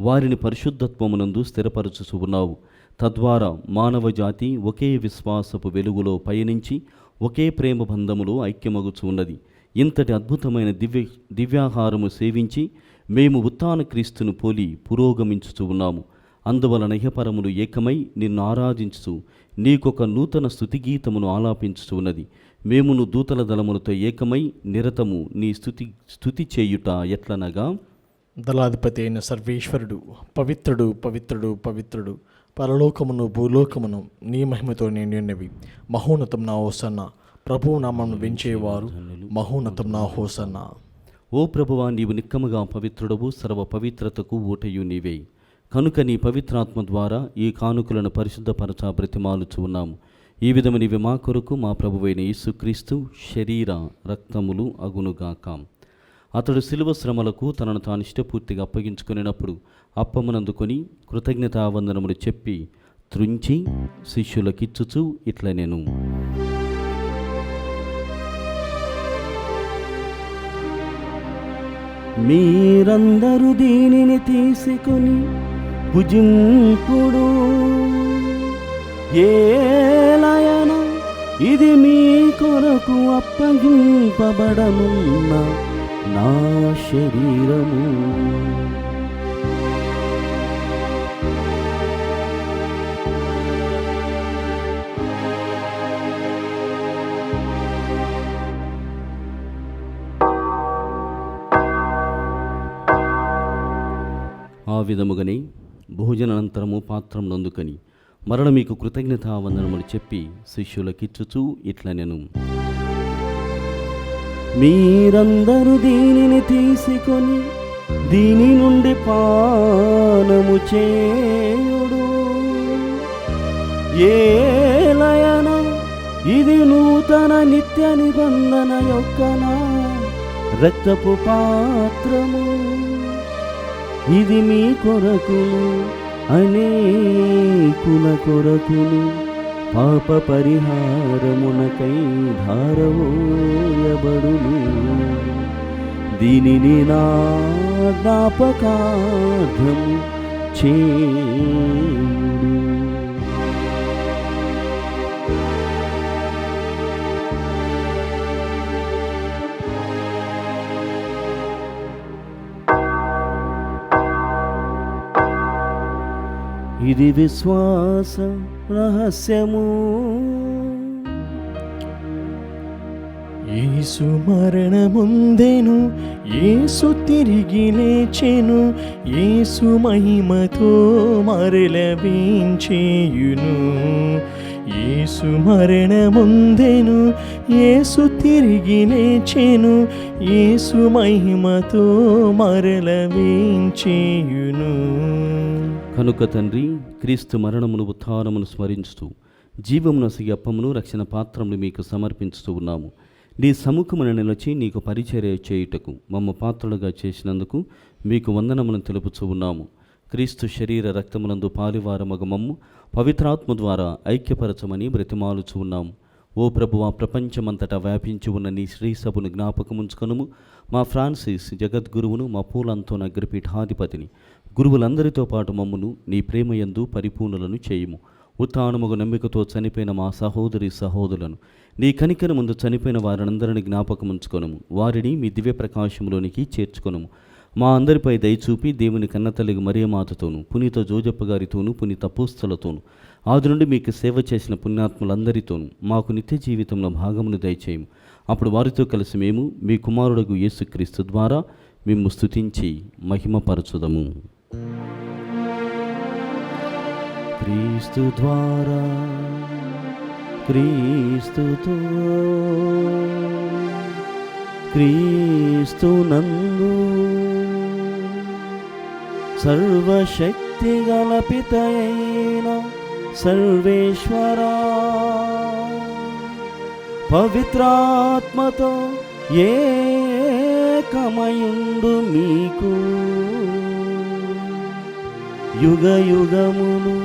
వారిని పరిశుద్ధత్వమునందు స్థిరపరచుచు ఉన్నావు. తద్వారా మానవ జాతి ఒకే విశ్వాసపు వెలుగులో పయనించి ఒకే ప్రేమ బంధములో ఐక్యమగుచు ఉన్నది. ఇంతటి అద్భుతమైన దివ్యాహారము సేవించి మేము ఉత్థాన క్రీస్తును పోలి పురోగమించుచు ఉన్నాము. అందువలన ఇహపరములు ఏకమై నిన్ను ఆరాధించుచు నీకొక నూతన స్తుతిగీతమును ఆలాపించుచు ఉన్నది. మేమును దూతల దళములతో ఏకమై నిరతము నీ స్తుతి చేయుట ఎట్లనగా, దళాధిపతి అయిన సర్వేశ్వరుడు పవిత్రుడు పవిత్రుడు పవిత్రుడు, పరలోకమును భూలోకమును నీ మహిమతో నిండినవి. మహోన్నతం నా హోసన్న, ప్రభువు నామమును వెంచేవారు మహోన్నతం నా హోసన్న. ఓ ప్రభువా, నీవు నిక్కముగా పవిత్రుడవు, సర్వ పవిత్రతకు ఊటయు నీవే. కనుక నీ పవిత్రాత్మ ద్వారా ఈ కానుకలను పరిశుద్ధపరచ బ్రతిమాలుచు ఉన్నాము. ఈ విధము నీవి మా కొరకు మా ప్రభువైన యేసుక్రీస్తు శరీర రక్తములు అగునుగాక. అతడు శిలువ శ్రమలకు తనను తాను ఇష్టపూర్తిగా అప్పగించుకునేటప్పుడు అప్పమునందుకొని కృతజ్ఞతావందనములు చెప్పి త్రుంచి శిష్యులకిచ్చుచు ఇట్ల నేను, మీరందరూ దీనిని తీసుకొని భుజింపుడు, ఏలయన ఇది మీ కొరకు అప్పగింపబడనున్న నా శరీరము. ఆ విధముగానే భోజనానంతరము పాత్రమునందుకొని మరల మీకు కృతజ్ఞతావందనములు చెప్పి శిష్యులకిచ్చుచూ ఇట్ల నేను, మీరందరూ దీనిని తీసుకొని దీని నుండి పానము చేయుడు, ఏలయన ఇది నూతన నిత్య నిబంధన యొక్క నా రక్తపు పాత్రము. ఇది మీ కొరకును అనేకుల కొరకును పాప పరిహారమునకై ధారవోయబడును. దీనిని నా జ్ఞాపకార్థం చేయుడు. ఇది విశ్వాస రహస్యము. యేసు మరణముందెను, యేసు తిరిగి లేచెను, యేసు మహిమతో మరల వేంచేయును. యేసు మరణముందెను, యేసు తిరిగి లేచెను, యేసు మహిమతో మరల వేంచేయును. కనుక తండ్రి, క్రీస్తు మరణమును ఉత్థానమును స్మరించుతూ జీవమునొసగి అప్పమును రక్షణ పాత్రములు మీకు సమర్పించుతూ ఉన్నాము. నీ సముఖమున నిలిచి నీకు పరిచర్య చేయుటకు మమ్మ పాత్రలుగా చేసినందుకు మీకు వందనములను తెలుపుచూ ఉన్నాము. క్రీస్తు శరీర రక్తమునందు పాలివారమగు మమ్ము పవిత్రాత్మ ద్వారా ఐక్యపరచమని బ్రతిమాలుచూ ఉన్నాము. ఓ ప్రభువా, ప్రపంచమంతటా వ్యాపించి ఉన్న నీ శ్రీ సభను జ్ఞాపకముంచుకొనుము. మా ఫ్రాన్సిస్ జగద్గురువును, మా పూలంతోన అగ్రపీఠాధిపతిని, గురువులందరితో పాటు మమ్మును నీ ప్రేమయందు పరిపూర్ణులను చేయుము. ఉత్థానముగు నమ్మికతో చనిపోయిన మా సహోదరి సహోదరులను, నీ కనికర ముందు చనిపోయిన వారినందరినీ జ్ఞాపకముంచుకొనుము. వారిని మీ దివ్య ప్రకాశంలోనికి చేర్చుకొనుము. మా అందరిపై దయచూపి దేవుని కన్నతల్లికి మరియమాతతోను, పునీత జోజప్ప గారితోనూ, పునీత అపోస్తలతోనూ, ఆది నుండి మీకు సేవ చేసిన పుణ్యాత్ములందరితోనూ మాకు నిత్య జీవితంలో భాగమును దయచేయము. అప్పుడు వారితో కలిసి మేము మీ కుమారుడగు యేసుక్రీస్తు ద్వారా మిమ్ము స్తుతించి మహిమపరచుదము. క్రీస్తు ద్వారా, క్రీస్తుతో, క్రీస్తునందు సర్వశక్తి గల పితయైన సర్వేశ్వరా, పవిత్రాత్మతో ఏకమయుండు మీకు యుగ యుగములు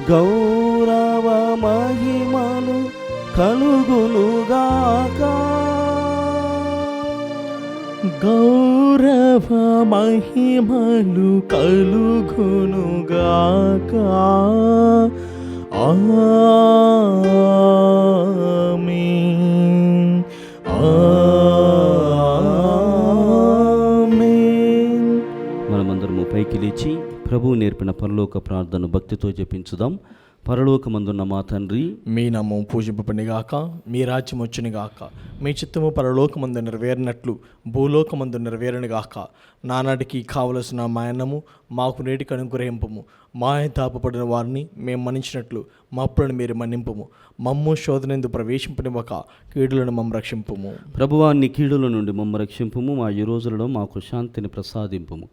గౌరవ మహిమలు కలుగునుగాక. గౌరవ మహిమలు కలుగునుగాక. ఆమేన్. ఆమేన్. మనమందరము పైకి లేచి ప్రభువు నేర్పిన పరలోక ప్రార్థన భక్తితో జపించుదాం. పరలోకమందున్న మా తండ్రి, మీ నామం పూజింపబడిగాక, మీ రాజ్యం వచ్చునుగాక, మీ చిత్తము పరలోకమందు నెరవేరినట్లు భూలోకమందు నెరవేరునుగాక. నానాటికి కావలసిన మా అన్నము మాకు నేటికి అనుగ్రహింపము. మా తాపపడిన వారిని మేము మన్నించినట్లు మా అప్పులను మీరు మన్నింపము. మమ్ము శోధనందు ప్రవేశింపనివ్వక కీడులను మమ్మ రక్షింపము. ప్రభువాన్ని కీడుల నుండి మమ్మ రక్షింపుము. మా ఈ రోజులలో మాకు శాంతిని ప్రసాదింపుము.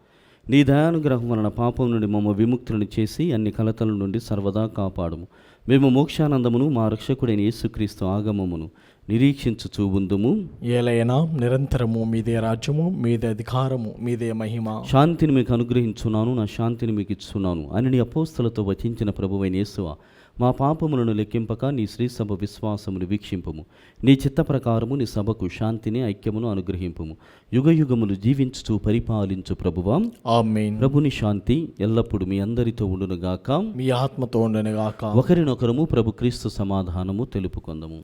నీ దయానుగ్రహం వలన పాపం నుండి మమ్మ విముక్తులను చేసి అన్ని కలతల నుండి సర్వదా కాపాడుము. మేము మోక్షానందమును మా రక్షకుడైన యేసుక్రీస్తు ఆగమమును నిరీక్షించుచూ ఉందుము. ఏలైనా నిరంతరము మీదే రాజ్యము, మీదే అధికారము, మీదే మహిమ. శాంతిని మీకు అనుగ్రహించున్నాను, నా శాంతిని మీకు ఇస్తున్నాను అని నీ అపోస్తలతో వచించిన ప్రభువైన యేసువా, మా పాపములను లెక్కింపక నీ శ్రీసభ విశ్వాసమును వీక్షింపుము. నీ చిత్త ప్రకారము నీ సభకు శాంతిని ఐక్యమును అనుగ్రహింపుము. యుగ యుగములు జీవించుచు పరిపాలించు ప్రభువా, ఆమేన్. ప్రభుని శాంతి ఎల్లప్పుడు మీ అందరితో ఉండునుగాక. మీ ఆత్మతో ఉండనుగాక. ఒకరినొకరము ప్రభు క్రీస్తు సమాధానము తెలుపుకొందము.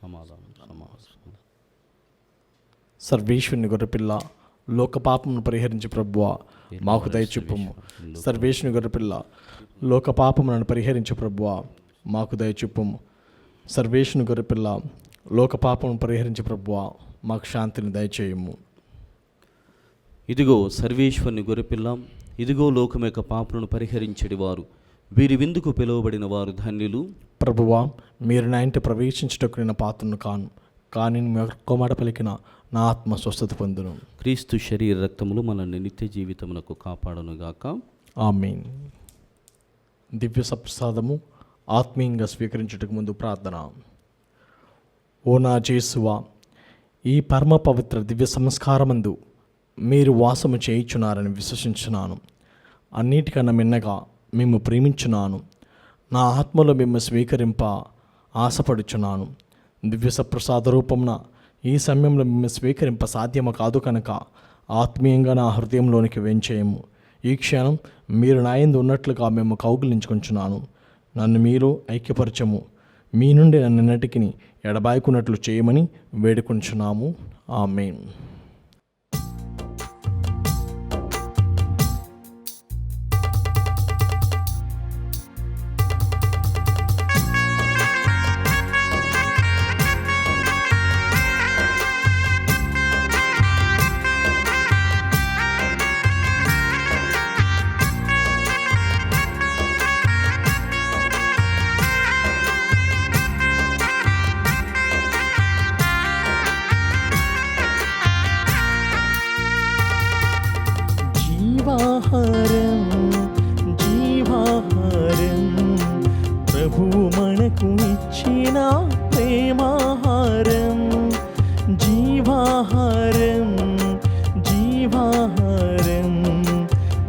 సమాధానం సమాధానం. సర్వేశ్వరుని గొర్రెపిల్ల, లోక పాపమును పరిహరించి ప్రభువా మాకు దయచూపుము. సర్వేశ్వరుని గొర్రెపిల్ల, లోక పాపములను పరిహరించు ప్రభువా మాకు దయచూపుము. సర్వేశ్వరుని గొర్రెపిల్ల, లోక పాపమును పరిహరించు ప్రభువా మాకు శాంతిని దయచేయము. ఇదిగో సర్వేశ్వరుని గొర్రెపిల్ల, ఇదిగో లోకం యొక్క పాపలను పరిహరించెడి వారు, వీరి విందుకు పిలువబడిన వారు ధన్యులు. ప్రభువా, మీరు నా ఇంటి ప్రవేశించుటకు నేను పాత్రను కాను, కానీ మీ ఒక్క పలికిన నా ఆత్మ స్వస్థత పొందును. క్రీస్తు శరీర రక్తములు మనల్ని నిత్య జీవితమునకు కాపాడునుగాక. ఆమేన్. దివ్య సప్రసాదము ఆత్మీయంగా స్వీకరించుటకు ముందు ప్రార్థన. ఓ నా యేసువా, ఈ పరమ పవిత్ర దివ్య సంస్కారమందు మీరు వాసము చేయుచున్నారని విశ్వసించున్నాను. అన్నిటికన్నా మిన్నగా మేము ప్రేమించున్నాను. నా ఆత్మలో మేము స్వీకరింప ఆశపడుచున్నాను. దివ్య సప్రసాద రూపమున ఈ సమయంలో మేము స్వీకరింప సాధ్యము కాదు కనుక ఆత్మీయంగా నా హృదయంలోనికి వెంచేయము. ఈ క్షణం మీరు నా యందు ఉన్నట్లుగా మేము కౌగిలించుకుంటున్నాను. నన్ను మీరు ఐక్యపరచము. మీ నుండి నన్ను ఎన్నటికి ఎడబాయకున్నట్లు చేయమని వేడుకుంటున్నాము. ఆమేన్. జీవాహారం జీవాహారం ప్రభువు మనకు ఇచ్చిన ప్రేమాహారం. జీవాహారం జీవాహారం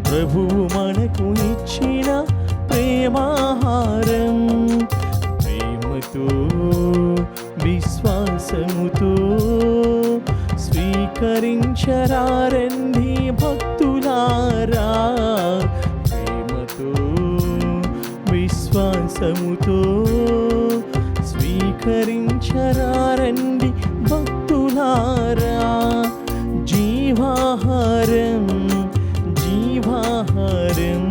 ప్రభువు మనకు ఇచ్చిన ప్రేమాహారం. ప్రేమతో విశ్వాసముతో స్వీకరించరారండి భక్తులారా. ప్రేమతో విశ్వాసముతో స్వీకరించరారండి భక్తులారా. జీవాహారం జీవాహారం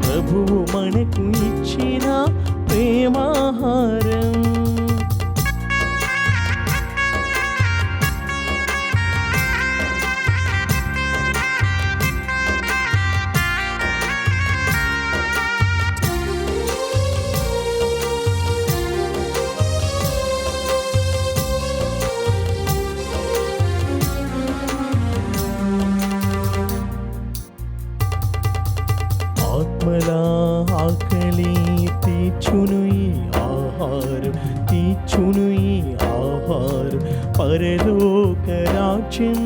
ప్రభువు మనకు ఇచ్చిన ప్రేమాహారం. పరలోక రాజ్యం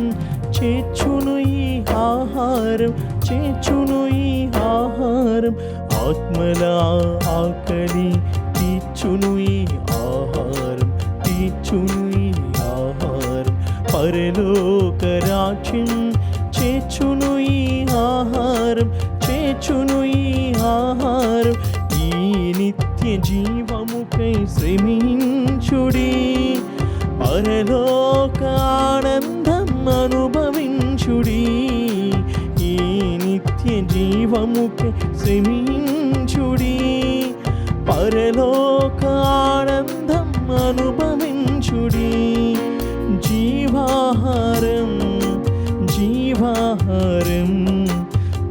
చేర్చును ఈ ఆహారం, చేర్చును ఈ ఆహారం, ఆత్మల ఆకలి తీర్చును ఈ ఆహారం, తీర్చును ఈ ఆహారం, పరలోక రాజ్యం చేర్చును ఈ ఆహారం, చేర్చును ఈ ఆహారం, ఈ నిత్య జీవముకై శ్రమించుడి, పరలోక ఆనందం అనుభవించుడి, ఈ నిత్య జీవముకై శ్రమించుడి, పరలోక ఆనందం అనుభవించుడి. జీవాహారం, జీవాహారం,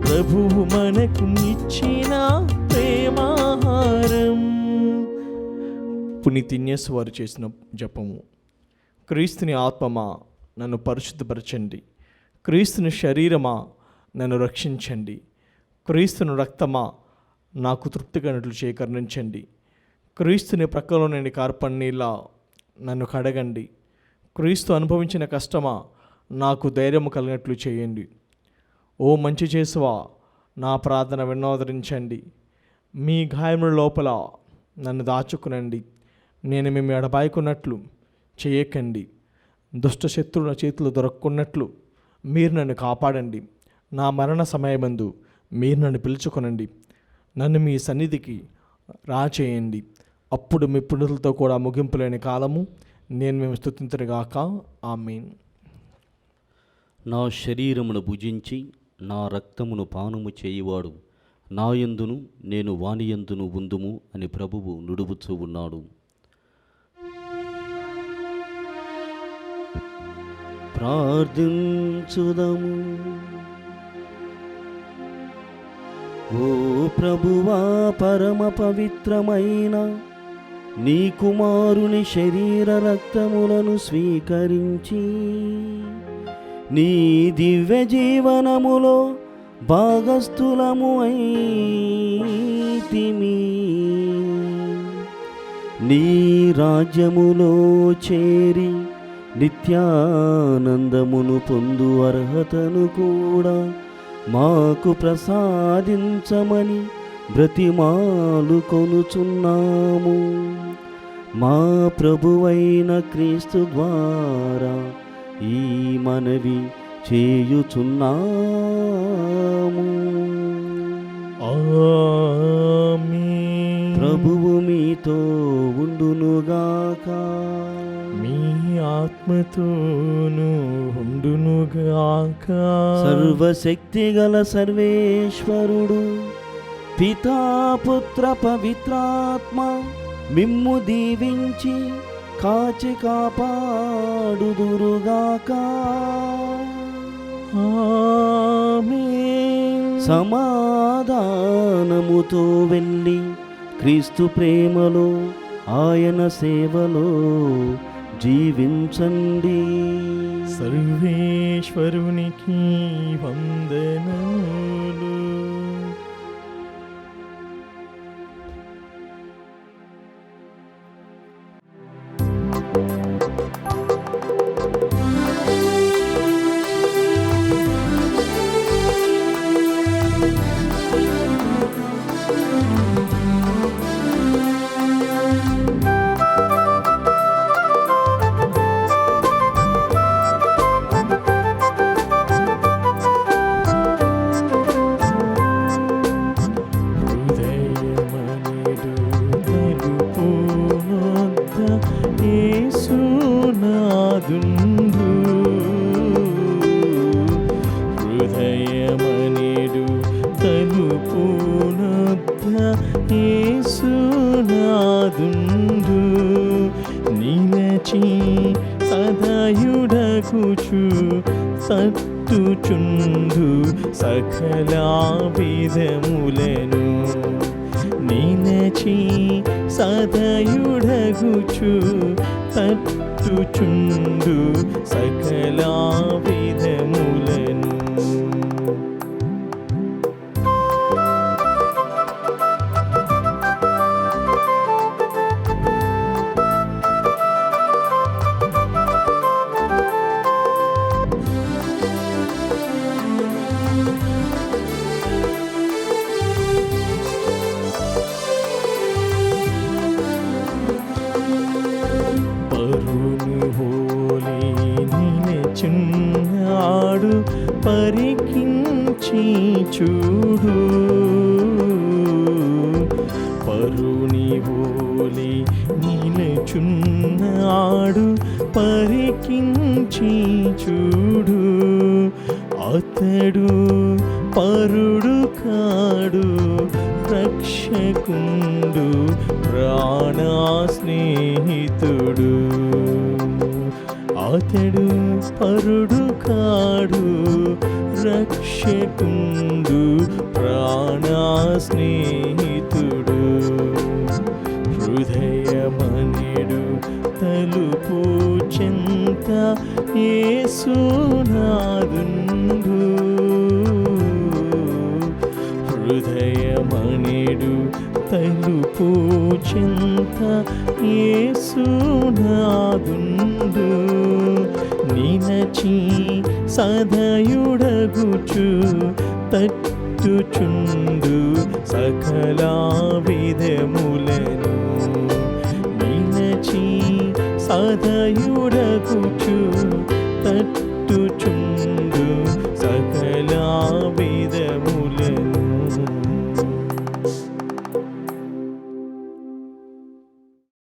ప్రభువు మనకు ఇచ్చిన ప్రేమాహారం. పునీతిన్యస్ వారు చేసిన జపము. క్రీస్తుని ఆత్మమా నన్ను పరిశుద్ధపరచండి, క్రీస్తుని శరీరమా నన్ను రక్షించండి, క్రీస్తుని రక్తమా నాకు తృప్తిగానట్లు చేకరణించండి, క్రీస్తుని ప్రక్కలో నేను కార్పన్నీలా నన్ను కడగండి, క్రీస్తు అనుభవించిన కష్టమా నాకు ధైర్యము కలిగినట్లు చేయండి. ఓ మంచి చేసువా నా ప్రార్థన వినోదరించండి, మీ గాయముల లోపల నన్ను దాచుకునండి, నేను మేము ఎడబాయకున్నట్లు చేయకండి, దుష్ట శత్రువుల చేతులు దొరక్కున్నట్లు మీరు నన్ను కాపాడండి, నా మరణ సమయమందు మీరు నన్ను పిలుచుకొనండి, నన్ను మీ సన్నిధికి రాచేయండి, అప్పుడు మీ పుణ్యులతో కూడా ముగింపులేని కాలము నేను మేము స్తుతింతురుగాక. ఆమేన్. నా శరీరమును భుజించి నా రక్తమును పానము చేయువాడు నాయందును నేను వానియందును ఉందుము అని ప్రభువు నుడువుచూ ఉన్నాడు. ప్రార్థించుదము. ఓ ప్రభువా, పరమ పవిత్రమైన నీ కుమారుని శరీర రక్తములను స్వీకరించి నీ దివ్య జీవనములో భాగస్థులము అయితిమి, నీ రాజ్యములో చేరి నిత్యానందమును పొందు అర్హతను కూడా మాకు ప్రసాదించమని బ్రతిమాలు కొనుచున్నాము. మా ప్రభువైన క్రీస్తు ద్వారా ఈ మనవి చేయుచున్నాము. ఆమేన్. ప్రభువు మీతో ఉండునుగాక. మీ ఆత్మతోను ఉండునుగాక. సర్వశక్తిగల సర్వేశ్వరుడు పితా పుత్ర పవిత్రాత్మ మిమ్ము దీవించి కాచి కాపాడుదురుగాక. ఆమేన్. సమాధానముతో వెళ్ళి క్రీస్తు ప్రేమలో ఆయన సేవలో జీవించండి. సర్వేశ్వరునికి వందనములు. హృదయమనిడు తలుపునొద్ద యేసునాదుండు, నిలచి సదయుడకుచు సత్తుచుండు సకల విధములను, నిలచి సదయుడకుచు తట్టుచుండు సకల విధములను. చూడు, పరుని ఓలి నిలచున్నాడు, పరికించి చూడు. అతడు పరుడు కాడు, రక్షకుండు, ప్రాణా స్నేహితుడు. అతడు పరుడు కాడు, రక్షకుండు, ప్రాణా స్నేహితుడు. హృదయమనెడు తలుపు చెంత యేసునాదుండు, హృదయమనెడు తలుపు చెంత యేసునాదుండు. నినచి సదయుడగుచు తట్టుచుండు సకల విధములను. నినచి సదయుడగుచు తట్టుచుండు సకల